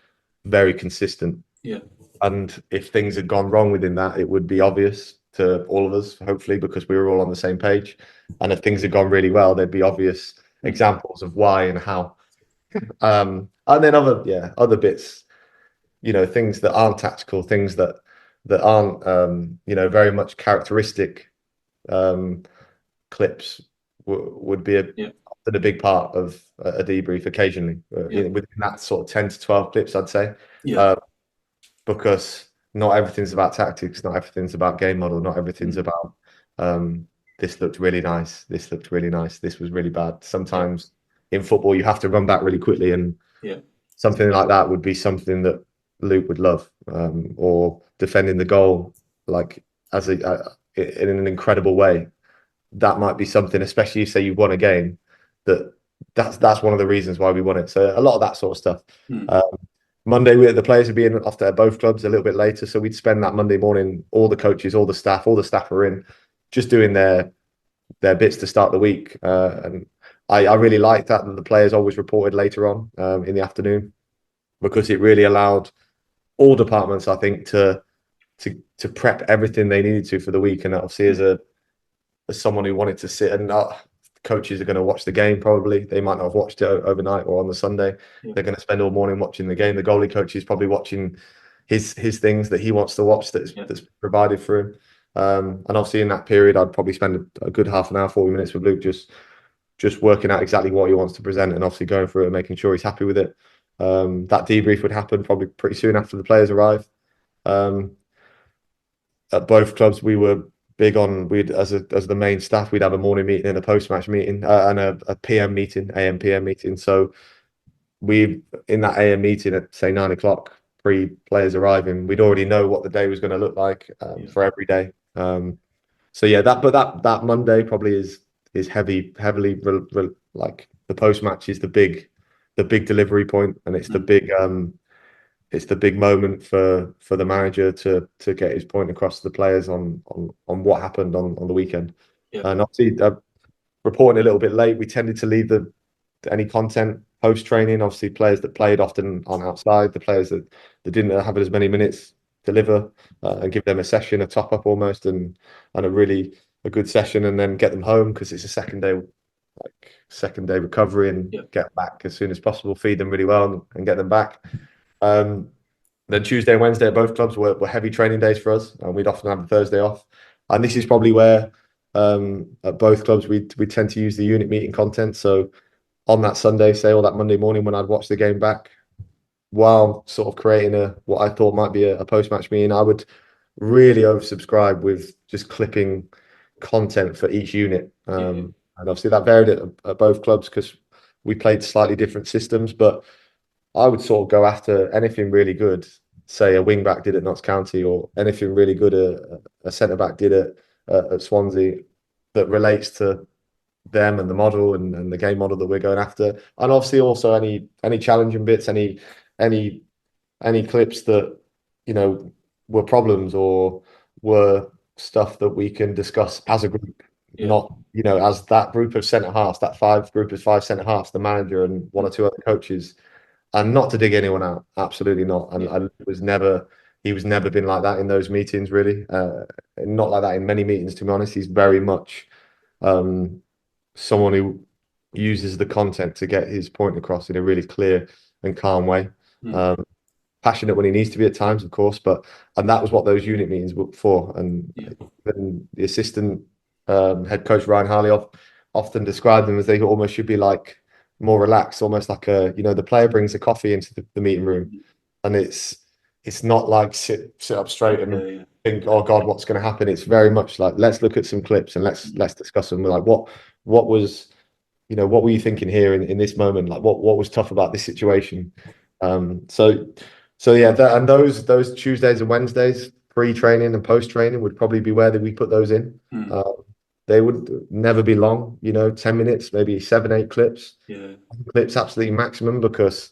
very consistent. Yeah. And if things had gone wrong within that, it would be obvious to all of us, hopefully, because we were all on the same page. And if things had gone really well, there'd be obvious examples of why and how. And then other bits, things that aren't tactical, things that aren't very much characteristic clips would be a big part of a debrief occasionally, within that sort of 10 to 12 clips, I'd say. Because not everything's about tactics, not everything's about game model, not everything's about this looked really nice, this looked really nice, this was really bad. Sometimes in football you have to run back really quickly, and something like that would be something that Luke would love, or defending the goal like in an incredible way. That might be something, especially if say you won a game, that's one of the reasons why we won it. So a lot of that sort of stuff. Monday, the players would be in after both clubs a little bit later, so we'd spend that Monday morning, all the coaches, all the staff are in, just doing their bits to start the week. And I really liked that the players always reported later on in the afternoon, because it really allowed all departments, I think, to prep everything they needed to for the week. And obviously, as someone who wanted to sit and coaches are going to watch the game, probably they might not have watched it overnight or on the Sunday. They're going to spend all morning watching the game. The goalie coach is probably watching his things that he wants to watch that's provided for him. And obviously in that period, I'd probably spend a good half an hour, 40 minutes with Luke, just working out exactly what he wants to present, and obviously going through it and making sure he's happy with it. That debrief would happen probably pretty soon after the players arrive. At both clubs, we were big on, as the main staff, we'd have a morning meeting and a post-match meeting, and a PM meeting, AM PM meeting. So we in that AM meeting at say 9 o'clock, pre-players arriving, we'd already know what the day was going to look like for every day. So yeah, that Monday probably is heavily like the post match is the big delivery point, and it's the big moment for the manager to get his point across to the players on what happened on the weekend. And obviously, reporting a little bit late, we tended to leave any content post training. Obviously, players that played often on outside, the players that didn't have as many minutes, deliver and give them a session, a top up almost, and a good session, and then get them home because it's a second day recovery, and get back as soon as possible, feed them really well, and get them back. Then Tuesday and Wednesday at both clubs were heavy training days for us, and we'd often have the Thursday off. And this is probably where at both clubs we tend to use the unit meeting content. So on that Sunday, say, or that Monday morning when I'd watch the game back, while sort of creating what I thought might be a post-match meeting, I would really oversubscribe with just clipping content for each unit. And obviously that varied at both clubs because we played slightly different systems, but I would sort of go after anything really good, say a wing back did at Notts County, or anything really good a centre back did at Swansea that relates to them and the model and the game model that we're going after. And obviously also any challenging bits, any clips that, were problems or were stuff that we can discuss as a group, not, as that group of centre halves, group of five centre halves, the manager and one or two other coaches. And not to dig anyone out, absolutely not. And he was never been like that in those meetings, really. Not like that in many meetings, to be honest. He's very much someone who uses the content to get his point across in a really clear and calm way. Passionate when he needs to be at times, of course, and that was what those unit meetings were for. And the assistant head coach Ryan Harley often described them as they almost should be like more relaxed, almost like the player brings a coffee into the meeting room, and it's not like sit up straight and think, oh God, what's going to happen? It's very much like, let's look at some clips and let's discuss them. We're like, what was, what were you thinking here in this moment? Like what was tough about this situation? So yeah, and those Tuesdays and Wednesdays, pre-training and post-training, would probably be where we put those in. They would never be long, 10 minutes, maybe 7-8 clips. Clips absolutely maximum, because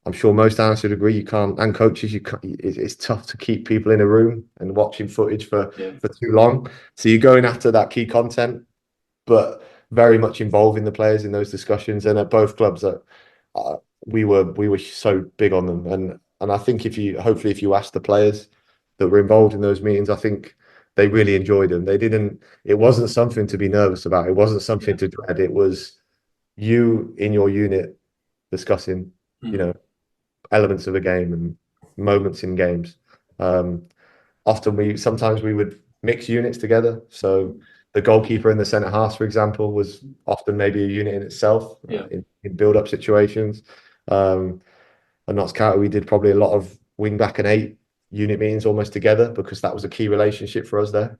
I'm sure most analysts would agree and coaches, it's tough to keep people in a room and watching footage for too long. So you're going after that key content, but very much involving the players in those discussions. And at both clubs, we were so big on them. And I think if you ask the players that were involved in those meetings, I think they really enjoyed them. It wasn't something to be nervous about. It wasn't something to dread. It was you in your unit discussing, elements of a game and moments in games. Sometimes we would mix units together. So the goalkeeper in the centre half, for example, was often maybe a unit in itself in build-up situations. And Notts County, we did probably a lot of wing back and 8 unit meetings almost together, because that was a key relationship for us there.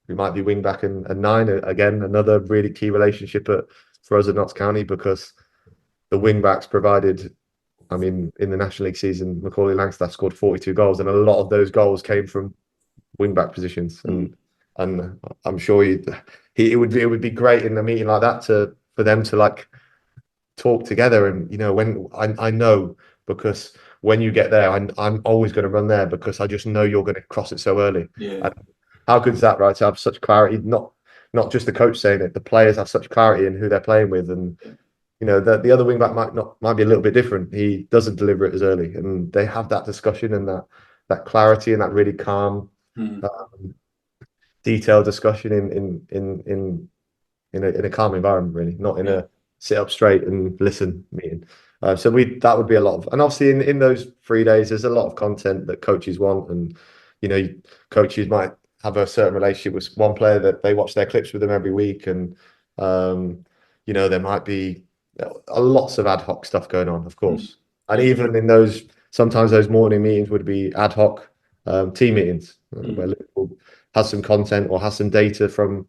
We might be wing back and 9 again, another really key relationship for us at Notts County, because the wing backs provided, in the National League season, Macaulay Langstaff scored 42 goals, and a lot of those goals came from wing back positions. And I'm sure it would be great in a meeting like that for them to like talk together. And when I know, because when you get there, I'm always going to run there, because I just know you're going to cross it so early. And how good is that, right? To have such clarity, not just the coach saying it, the players have such clarity in who they're playing with. And the other wing back might be a little bit different. He doesn't deliver it as early, and they have that discussion and that clarity and that really calm, detailed discussion in a calm environment, really, not in a sit up straight and listen meeting. So that would be a lot of, and obviously in those 3 days, there's a lot of content that coaches want, and coaches might have a certain relationship with one player that they watch their clips with them every week, and there might be lots of ad hoc stuff going on, of course. And even in sometimes those morning meetings would be ad hoc team meetings where Liverpool has some content or has some data from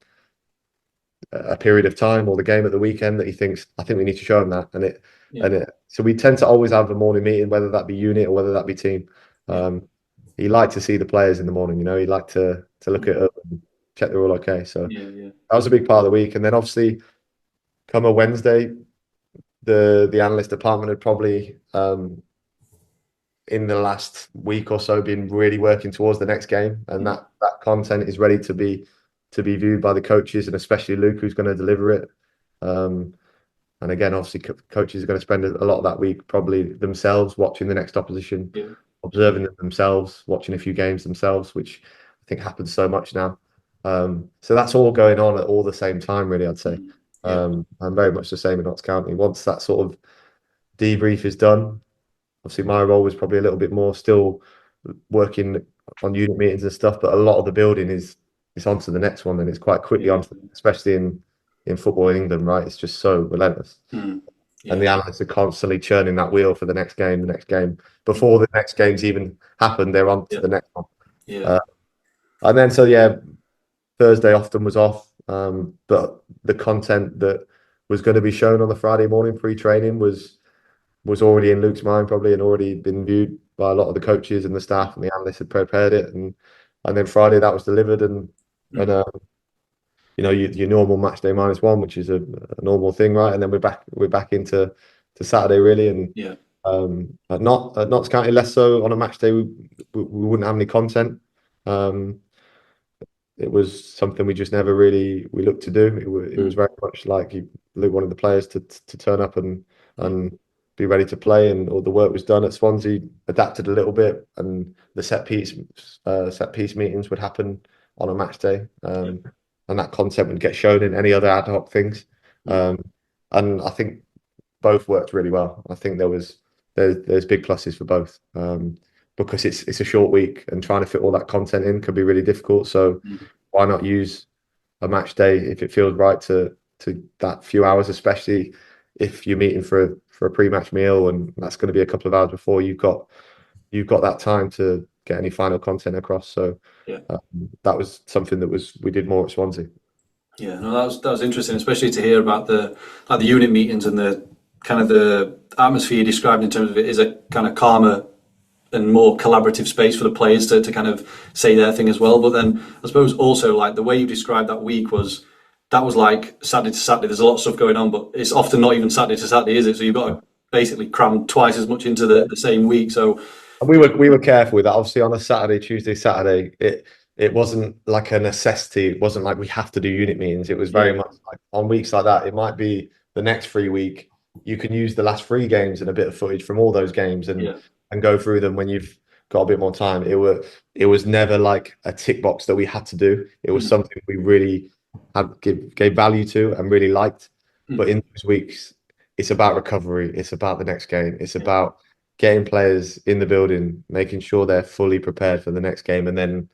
a period of time or the game at the weekend that he thinks, I think we need to show him that. And Yeah. So we tend to always have a morning meeting, whether that be unit or whether that be team. Yeah. He liked to see the players in the morning, he liked to look at Mm. them and check they're all okay. So Yeah. Yeah. that was a big part of the week. And then obviously come a Wednesday, the analyst department had probably in the last week or so been really working towards the next game, and Mm. that content is ready to be viewed by the coaches, and especially Luke, who's going to deliver it. And again, obviously, coaches are going to spend a lot of that week probably themselves watching the next opposition, Yeah. observing them themselves, watching a few games themselves, which I think happens so much now. So that's all going on at all the same time, really, I'd say. Mm. Yeah. And very much the same in Notts County. Once that sort of debrief is done, obviously my role was probably a little bit more still working on unit meetings and stuff, but a lot of the building is it's on to the next one, and it's quite quickly Yeah. on, especially in football in England, right? It's just so relentless. Mm. And Yeah. the analysts are constantly churning that wheel for the next game, the next game. Before the next games even happen, they're on to Yeah. the next one. Yeah. Uh, and then, so yeah, Thursday often was off, but the content that was going to be shown on the Friday morning pre-training was already in Luke's mind probably, and already been viewed by a lot of the coaches and the staff, and the analysts had prepared it, and then Friday that was delivered, and Mm. your normal match day -1, which is a normal thing, right? And then we're back into Saturday really, and Yeah. at Notts County less so. On a match day we wouldn't have any content. Um, it was something we just never really we looked to do. It was Mm. very much like Luke wanted the players to turn up Yeah. and be ready to play, and all the work was done. At Swansea, adapted a little bit, and the set piece meetings would happen on a match day, Yeah. and that content would get shown in any other ad hoc things. Mm. Um, and I think both worked really well. I think there's big pluses for both, because it's a short week, and trying to fit all that content in can be really difficult. So Mm. why not use a match day if it feels right to that few hours, especially if you're meeting for a pre-match meal, and that's going to be a couple of hours before you've got that time to get any final content across. So Yeah. that was something that we did more at Swansea. Yeah, no, that was interesting, especially to hear about the unit meetings and the kind of the atmosphere you described in terms of it is a kind of calmer and more collaborative space for the players to kind of say their thing as well. But then I suppose also like the way you described that week was like Saturday to Saturday. There's a lot of stuff going on, but it's often not even Saturday to Saturday, is it? So you've got to basically cram twice as much into the same week. So And we were careful with that. Obviously, on a Saturday, Tuesday, Saturday, it wasn't like a necessity. It wasn't like we have to do unit meetings. It was very yeah, much like on weeks like that. It might be the next free week. You can use the last three games and a bit of footage from all those games, and yeah, go through them when you've got a bit more time. It was never like a tick box that we had to do. It was mm, something we really gave value to and really liked. But mm, in those weeks, it's about recovery. It's about the next game. It's yeah, about getting players in the building, making sure they're fully prepared for the next game, and then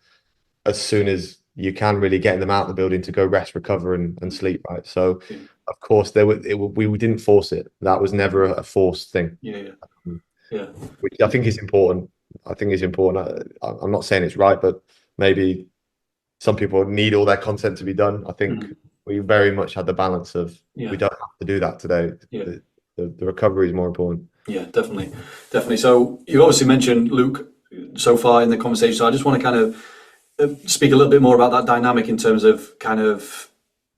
as soon as you can, really getting them out of the building to go rest, recover, and mm, sleep. Right. So, yeah, of course, we didn't force it. That was never a forced thing, yeah, yeah, yeah. which I think is important. I think is important. I'm not saying it's right, but maybe some people need all their content to be done. I think Mm, we very much had the balance of we yeah. don't have to do that today. Yeah. The recovery is more important. Yeah, definitely, definitely. So you obviously mentioned Luke so far in the conversation. So I just want to kind of speak a little bit more about that dynamic in terms of kind of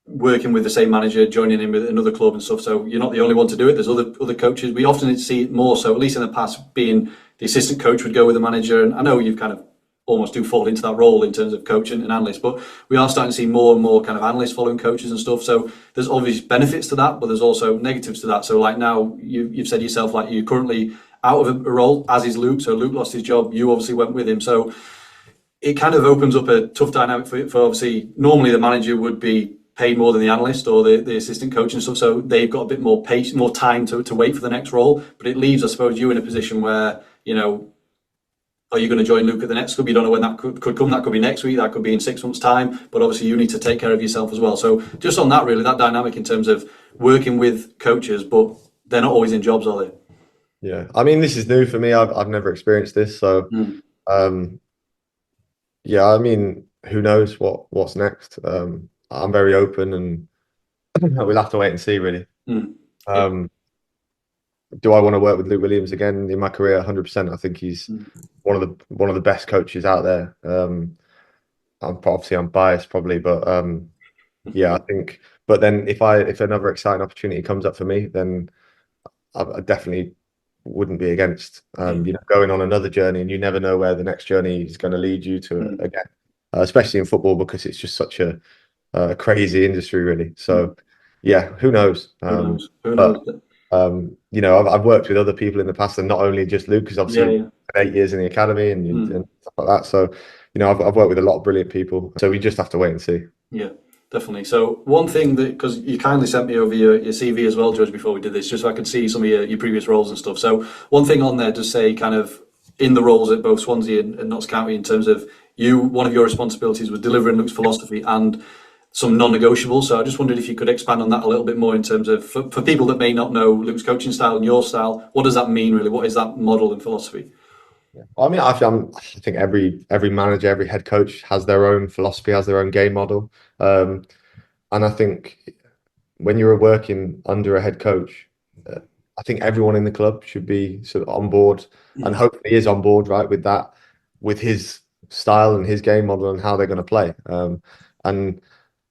working with the same manager, joining in with another club and stuff. So you're not the only one to do it. There's other coaches. We often see it more so, at least in the past, being the assistant coach would go with the manager. And I know you've kind of almost do fall into that role in terms of coaching and analyst, but we are starting to see more and more kind of analysts following coaches and stuff. So there's obvious benefits to that, but there's also negatives to that. So like now you've said yourself, like you're currently out of a role, as is Luke. So Luke lost his job. You obviously went with him. So it kind of opens up a tough dynamic for obviously normally the manager would be paid more than the analyst or the assistant coach and stuff. So they've got a bit more patience, more time to wait for the next role. But it leaves, I suppose, you in a position where, are you going to join Luke at the next club? You don't know when that could come. That could be next week. That could be in 6 months' time. But obviously, you need to take care of yourself as well. So just on that, really, that dynamic in terms of working with coaches, but they're not always in jobs, are they? Yeah, I mean, this is new for me. I've never experienced this, so Mm, um, yeah. I mean, who knows what's next? I'm very open, and we'll have to wait and see, really. mm, yeah, Um, do I want to work with Luke Williams again in my career? 100%. I think he's one of the best coaches out there. I'm biased probably, but yeah, I think. But then if another exciting opportunity comes up for me, then I definitely wouldn't be against going on another journey, and you never know where the next journey is going to lead you to again, especially in football because it's just such a crazy industry, really. So yeah, who knows? Who knows? Who But knows? I've worked with other people in the past, and not only just Luke, because obviously Yeah, 8 years in the academy and yeah. stuff like that. So I've worked with a lot of brilliant people. So we just have to wait and see. Yeah, definitely. So one thing that, because you kindly sent me over your CV as well, George, before we did this, just so I could see some of your previous roles and stuff. So one thing on there does say kind of in the roles at both Swansea and Notts County in terms of one of your responsibilities was delivering Luke's philosophy and some non-negotiables. So I just wondered if you could expand on that a little bit more in terms of, for people that may not know Luke's coaching style and your style, what does that mean really? What is that model and philosophy? I mean, I think every manager, every head coach has their own philosophy, has their own game model, and I think when you're working under a head coach, I think everyone in the club should be sort of on board, and hopefully is on board, right, with that, with his style and his game model and how they're going to play. And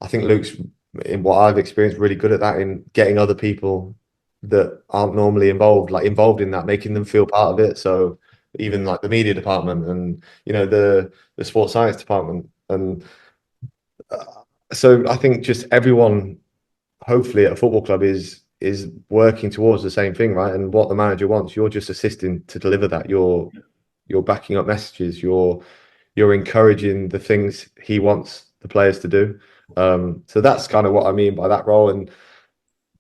I think Luke's, in what I've experienced, really good at that, in getting other people that aren't normally involved in that, making them feel part of it. So even like the media department and the sports science department, and so I think just everyone, hopefully at a football club, is working towards the same thing, right? And what the manager wants, you're just assisting to deliver that. You're backing up messages. You're encouraging the things he wants the players to do. So that's kind of what I mean by that role, and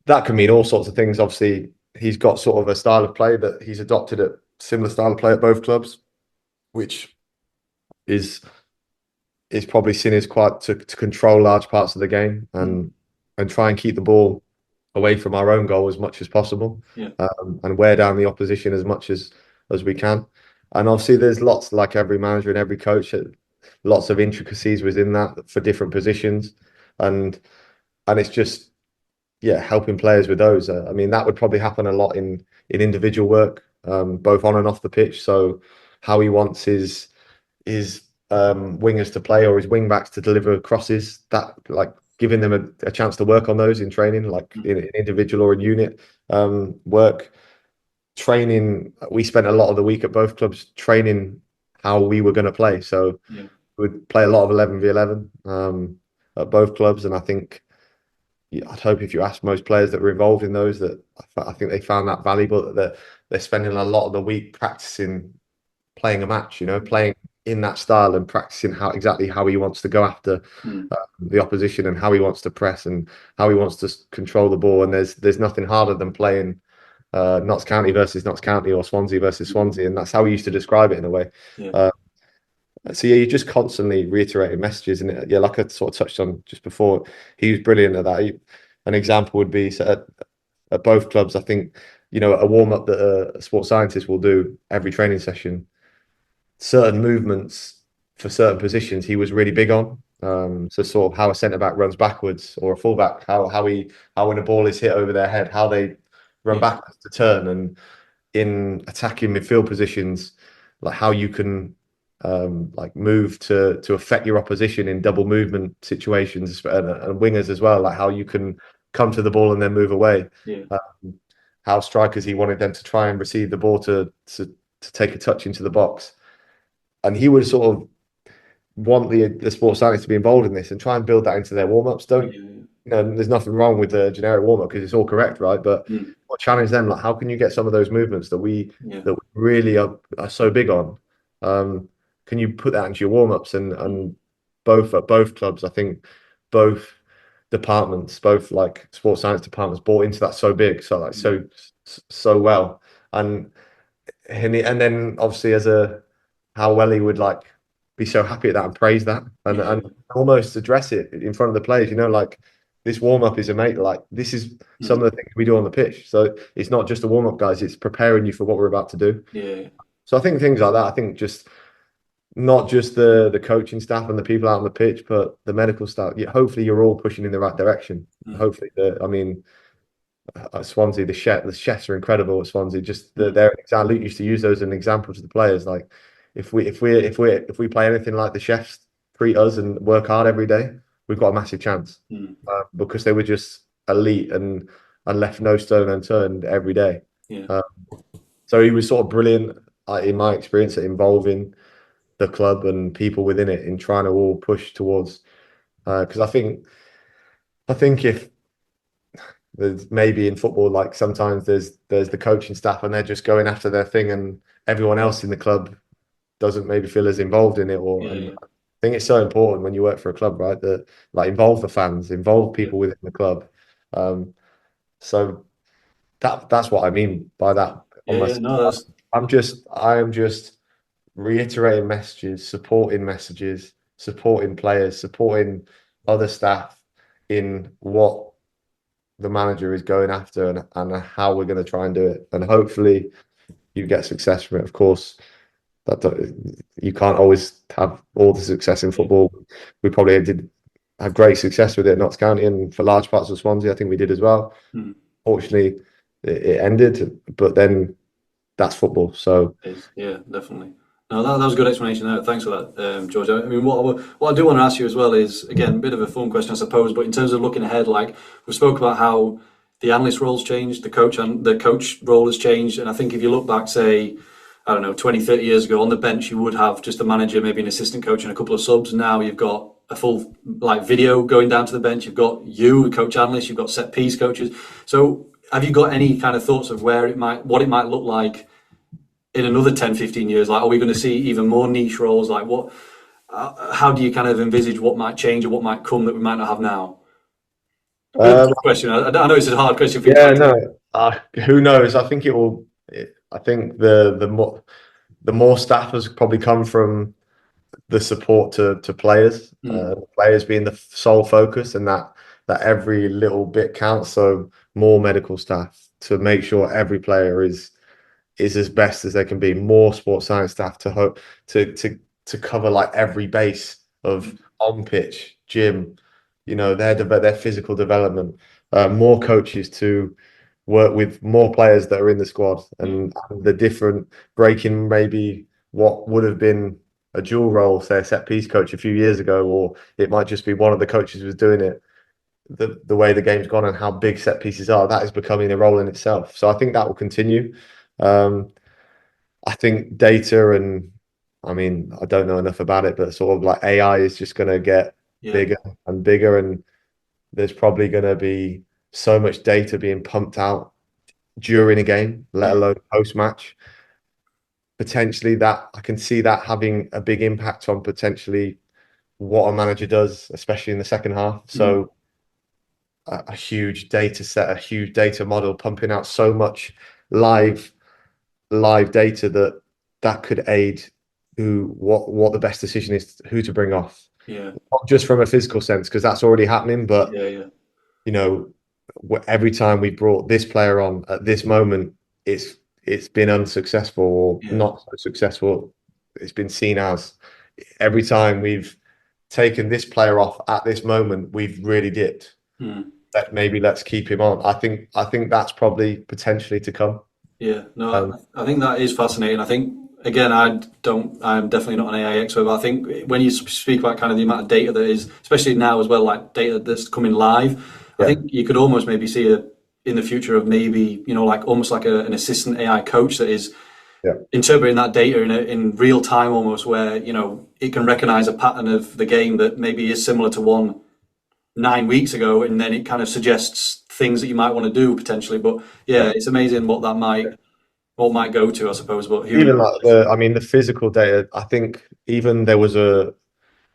that can mean all sorts of things. Obviously, he's got sort of a style of play that he's adopted, at similar style of play at both clubs, which is probably seen as quite to control large parts of the game and try and keep the ball away from our own goal as much as possible, Yeah. And wear down the opposition as much as we can. And obviously, there's lots, like every manager and every coach, lots of intricacies within that for different positions, and it's just helping players with those. I mean, that would probably happen a lot in individual work, both on and off the pitch. So how he wants his wingers to play, or his wing backs to deliver crosses, that, like, giving them a chance to work on those in training, like in individual or in unit work. Training, we spent a lot of the week at both clubs training how we were going to play. So we'd play a lot of 11v11 at both clubs, and I think, I'd hope if you ask most players that were involved in those, that I think they found that valuable, that they're spending a lot of the week practicing playing a match, playing in that style and practicing exactly how he wants to go after the opposition, and how he wants to press, and how he wants to control the ball. And there's nothing harder than playing Notts County versus Notts County, or Swansea versus Swansea, and that's how he used to describe it in a way. So you're just constantly reiterating messages, and like I sort of touched on just before, he was brilliant at that. An example would be, so at both clubs, I think, a warm up that a sports scientist will do every training session, certain movements for certain positions he was really big on. So sort of how a centre back runs backwards, or a full back, how when a ball is hit over their head, how they run backwards to turn, and in attacking midfield positions, like how you can like move to affect your opposition in double movement situations, and wingers as well, like how you can come to the ball and then move away. How strikers, he wanted them to try and receive the ball to take a touch into the box, and he would sort of want the sports scientists to be involved in this and try and build that into their warm-ups. There's nothing wrong with the generic warm-up because it's all correct, right? But we'll challenge them, like, how can you get some of those movements that we really are so big on? Can you put that into your warm-ups? And at both clubs, I think both departments, both like sports science departments, bought into that so big, so well. And then obviously, how well he would like be so happy at that and praise that, and almost address it in front of the players, like, this warm-up is like, this is some of the things we do on the pitch. So it's not just a warm-up, guys, it's preparing you for what we're about to do. So I think things like that, I think just not just the coaching staff and the people out on the pitch, but the medical staff. Hopefully you're all pushing in the right direction. Hopefully, I mean, at Swansea, the chefs are incredible at Swansea. Just Mm. they're Luke used to use those as an example to the players. Like if we play anything like the chefs treat us and work hard every day, we've got a massive chance Mm. because they were just elite and left no stone unturned every day. Yeah. Uh, so he was sort of brilliant in my experience at involving the club and people within it in trying to all push towards. Because I think if there's maybe in football, like sometimes there's the coaching staff and they're just going after their thing, and everyone else in the club doesn't maybe feel as involved in it. Or Yeah. and Yeah. I think it's so important when you work for a club, right? That like involve the fans, involve Yeah. people within the club. Um, so that's what I mean by that. On Yeah. my, Yeah. No, that's I am just reiterating messages, supporting players, supporting other staff in what the manager is going after and how we're going to try and do it. And hopefully you get success from it. Of course, you can't always have all the success in yeah. football. We probably did have great success with it at Notts County and for large parts of Swansea. I think we did as well. Mm. Fortunately, it ended, but then that's football. So Yeah, definitely. No, that was a good explanation there. Thanks for that, George. I mean, what I do want to ask you as well is, again, a bit of a fun question, I suppose, but in terms of looking ahead, like we spoke about how the analyst role's changed, the coach role has changed, and I think if you look back, say, I don't know, 20, 30 years ago, on the bench you would have just a manager, maybe an assistant coach and a couple of subs. Now you've got a full like video going down to the bench. You've got you, a coach analyst, you've got set piece coaches. So have you got any kind of thoughts of what it might look like in another 10, 15 years? Like, are we going to see even more niche roles? Like, how do you kind of envisage what might change or what might come that we might not have now? A bit of a um, tough question. I know it's a hard question for you to yeah, answer. no, who knows? I think it will. I think the more staff has probably come from the support to players, Mm, players being the sole focus, and that every little bit counts. So more medical staff to make sure every player is as best as they can be. More sports science staff to cover like every base of on pitch, gym, their physical development. More coaches to work with more players that are in the squad yeah, and the different breaking maybe what would have been a dual role, say a set piece coach a few years ago, or it might just be one of the coaches was doing it. The way the game's gone and how big set pieces are, that is becoming a role in itself. So I think that will continue. Um, I think data and I mean, I don't know enough about it, but sort of like AI is just going to get yeah, bigger and bigger, and there's probably going to be so much data being pumped out during a game, let yeah. alone post match. Potentially, that I can see that having a big impact on potentially what a manager does, especially in the second half. Mm, So a huge data set, a huge data model, pumping out so much live data that could aid what the best decision is, who to bring off, yeah, not just from a physical sense because that's already happening, but yeah, yeah, you know every time we brought this player on at this moment, it's been unsuccessful or yeah. not so successful. It's been seen as every time we've taken this player off at this moment, we've really dipped. Mm. That maybe let's keep him on. I think that's probably potentially to come. Yeah, no, Um, I think that is fascinating. I think again, I'm definitely not an AI expert, but I think when you speak about kind of the amount of data that is, especially now as well, like data that's coming live, I yeah, think you could almost maybe see in the future of maybe like almost like an assistant AI coach that is yeah, interpreting that data in real time almost, where it can recognize a pattern of the game that maybe is similar to one 9 weeks ago, and then it kind of suggests things that you might want to do potentially. But yeah. yeah, it's amazing what might go to, I suppose. But who Even knows? like I mean, the physical data. I think even there was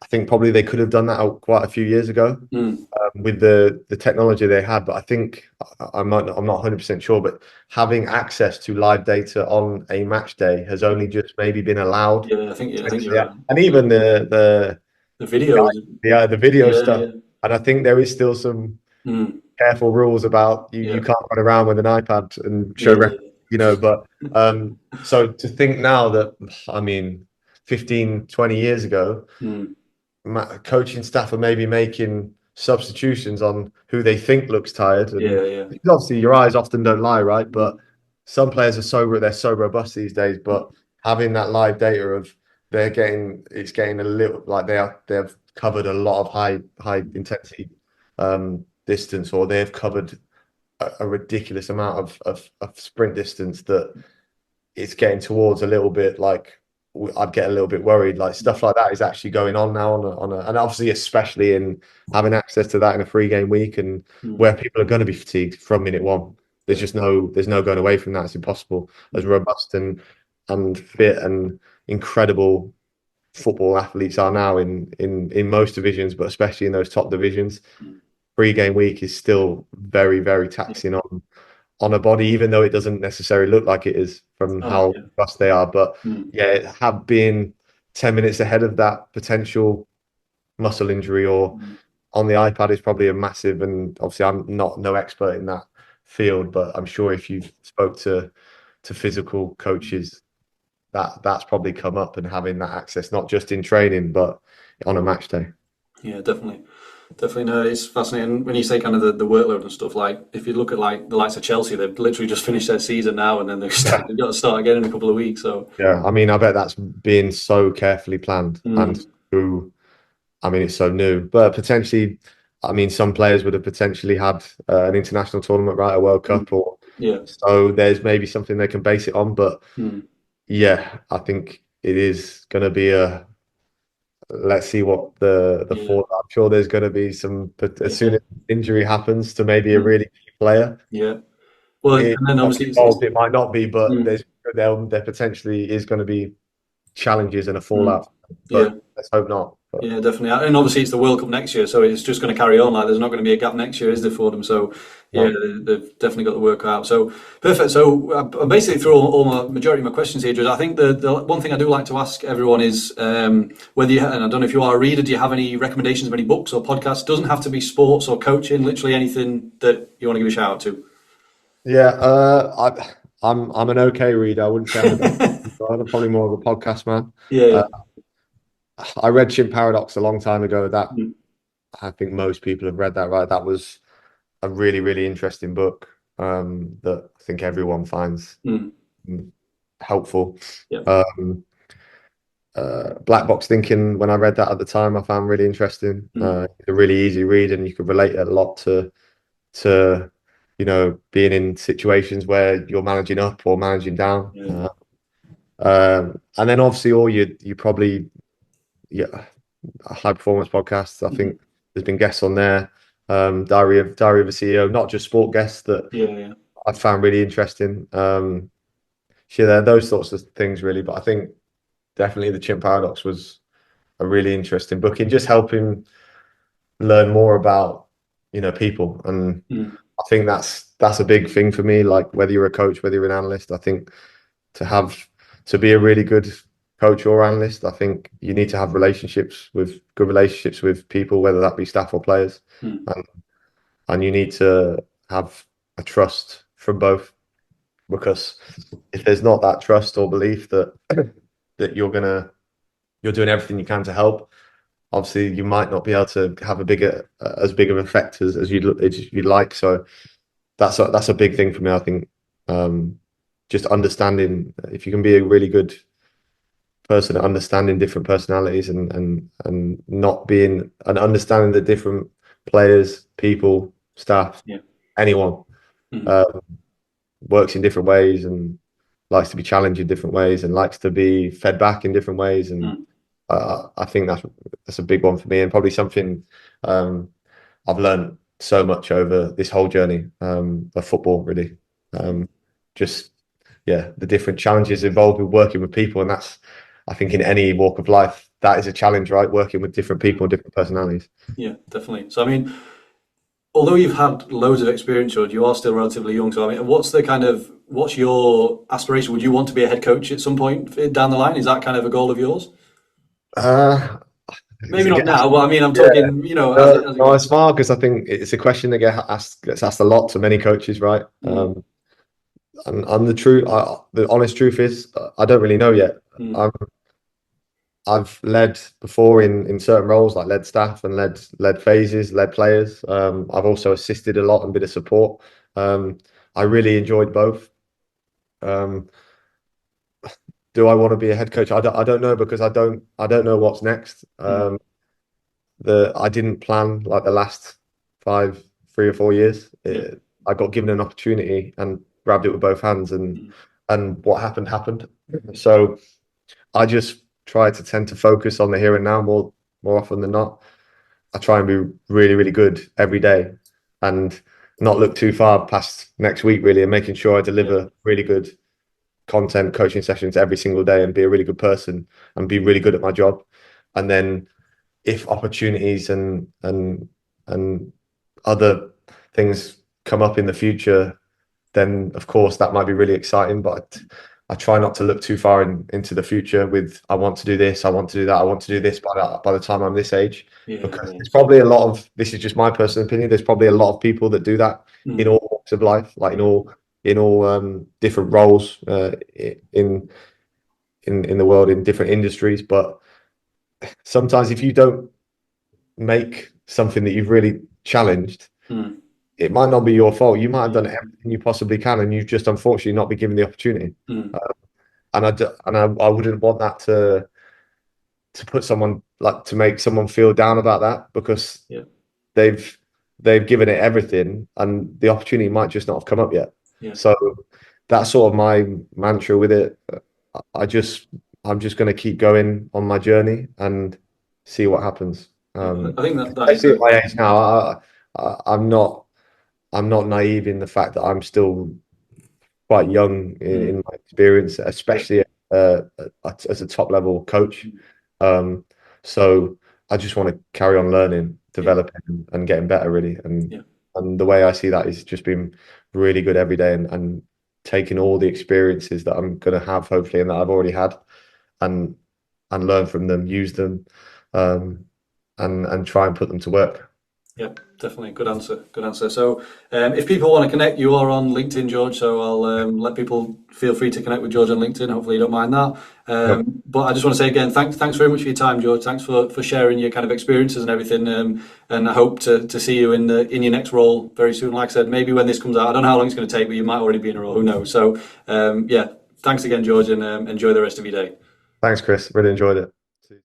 I think probably they could have done that quite a few years ago Mm, with the technology they had. But I think I'm not 100% sure. But having access to live data on a match day has only just maybe been allowed. yeah, I think you're Yeah, right. and even The videos. the video Yeah, stuff. yeah. And I think there is still some Mm, careful rules about you yeah, can't run around with an iPad and show yeah, but so to think now that I mean 15, 20 years ago mm, coaching staff are maybe making substitutions on who they think looks tired. And Yeah. obviously your eyes often don't lie, right? But some players are they're so robust these days. But having that live data of it's getting a little like they've covered a lot of high intensity distance, or they've covered a ridiculous amount of sprint distance that it's getting towards a little bit like I'd get a little bit worried. Like stuff like that is actually going on now and obviously especially in having access to that in a 3-game week and where people are going to be fatigued from minute one. There's no going away from that. It's impossible. As robust and fit and incredible football athletes are now in most divisions, but especially in those top divisions, 3-game week is still very, very taxing on a body, even though it doesn't necessarily look like it is from how fast they are. But have been 10 minutes ahead of that potential muscle injury or on the iPad is probably a massive, and obviously I'm no expert in that field, but I'm sure if you've spoke to physical coaches, that's probably come up, and having that access, not just in training, but on a match day. Yeah, definitely. No, it's fascinating when you say kind of the workload and stuff. Like if you look at like the likes of Chelsea, they've literally just finished their season now, and then they've got to start again in a couple of weeks. So yeah, I mean, I bet that's being so carefully planned and through. I mean, it's so new, but potentially, I mean, some players would have potentially had an international tournament, right, a World Cup, or so. There's maybe something they can base it on, but yeah, I think it is going to be a. Let's see what the fall. I'm sure there's going to be some, but as soon as injury happens to maybe a really key player, well, and then obviously it might not be, but there potentially is going to be challenges and a fallout. But let's hope not. But. Yeah, definitely. And obviously it's the World Cup next year, so it's just going to carry on. Like there's not going to be a gap next year, is there, for them? So they've definitely got the work out. So perfect. So I'm basically through all my majority of my questions here, George. I think the one thing I do like to ask everyone is whether you, and I don't know if you are a reader, do you have any recommendations of any books or podcasts? It doesn't have to be sports or coaching, literally anything that you want to give a shout out to. Yeah, I'm an okay reader. I wouldn't say I'm probably more of a podcast man. I read Chimp Paradox a long time ago. That I think most people have read that, right? That was a really, really interesting book that I think everyone finds helpful. Black Box Thinking, when I read that at the time, I found really interesting. It's a really easy read, and you could relate a lot to being in situations where you're managing up or managing down. And then obviously all you probably high performance podcasts. I think there's been guests on there. Diary of a CEO, not just sport guests that I found really interesting. Those sorts of things really. But I think definitely the Chimp Paradox was a really interesting book in just helping learn more about people, and I think that's a big thing for me. Like whether you're a coach, whether you're an analyst, I think to be a really good coach or analyst, I think you need to have good relationships with people, whether that be staff or players, and you need to have a trust from both, because if there's not that trust or belief that you're doing everything you can to help, obviously you might not be able to have as big of an effect as you'd like. So that's a big thing for me. I think just understanding, if you can be a really good person at understanding different personalities and not being and understanding the different players, people, staff, anyone works in different ways and likes to be challenged in different ways and likes to be fed back in different ways, and I think that's a big one for me, and probably something I've learned so much over this whole journey of football, really. The different challenges involved with working with people, and that's, I think, in any walk of life, that is a challenge, right? Working with different people and different personalities. Yeah, definitely. So, I mean, although you've had loads of experience, George, you are still relatively young. So, I mean, what's your aspiration? Would you want to be a head coach at some point down the line? Is that kind of a goal of yours? Maybe not now, but I mean, I'm talking, it's hard because I think it's a question that gets asked a lot to many coaches, right? And the honest truth is, I don't really know yet. I've led before in certain roles, like led staff and led phases, led players. I've also assisted a lot and bit of support. I really enjoyed both. Um, do I want to be a head coach? I don't know, because I don't know what's next. I didn't plan like the last 3 or 4 years. I got given an opportunity and grabbed it with both hands, and what happened. So I just try to tend to focus on the here and now more often than not. I try and be really, really good every day, and not look too far past next week really, and making sure I deliver really good content coaching sessions every single day, and be a really good person and be really good at my job. And then if opportunities and other things come up in the future, then of course that might be really exciting. But I try not to look too far into the future with, I want to do this, I want to do that, I want to do this by the time I'm this age. Because there's probably a lot of, this is just my personal opinion, there's probably a lot of people that do that in all walks of life, like in all different roles in the world, in different industries. But sometimes if you don't make something that you've really challenged, it might not be your fault. You might have done everything you possibly can, and you've just unfortunately not been given the opportunity. And I wouldn't want that to put someone, like, to make someone feel down about that, because they've given it everything, and the opportunity might just not have come up yet. So that's sort of my mantra with it. I'm just going to keep going on my journey and see what happens. I think that is Especially at my age now, I'm not naive in the fact that I'm still quite young in my experience, especially as a top level coach. So I just want to carry on learning, developing, and getting better really. And the way I see that is just being really good every day, and taking all the experiences that I'm going to have, hopefully, and that I've already had, and learn from them, use them, and try and put them to work. Yeah, definitely. Good answer. Good answer. So if people want to connect, you are on LinkedIn, George. So I'll let people feel free to connect with George on LinkedIn. Hopefully you don't mind that. But I just want to say again, thanks very much for your time, George. Thanks for sharing your kind of experiences and everything. And I hope to see you in your next role very soon. Like I said, maybe when this comes out, I don't know how long it's going to take, but you might already be in a role. Who knows? So yeah, thanks again, George, and enjoy the rest of your day. Thanks, Chris. Really enjoyed it.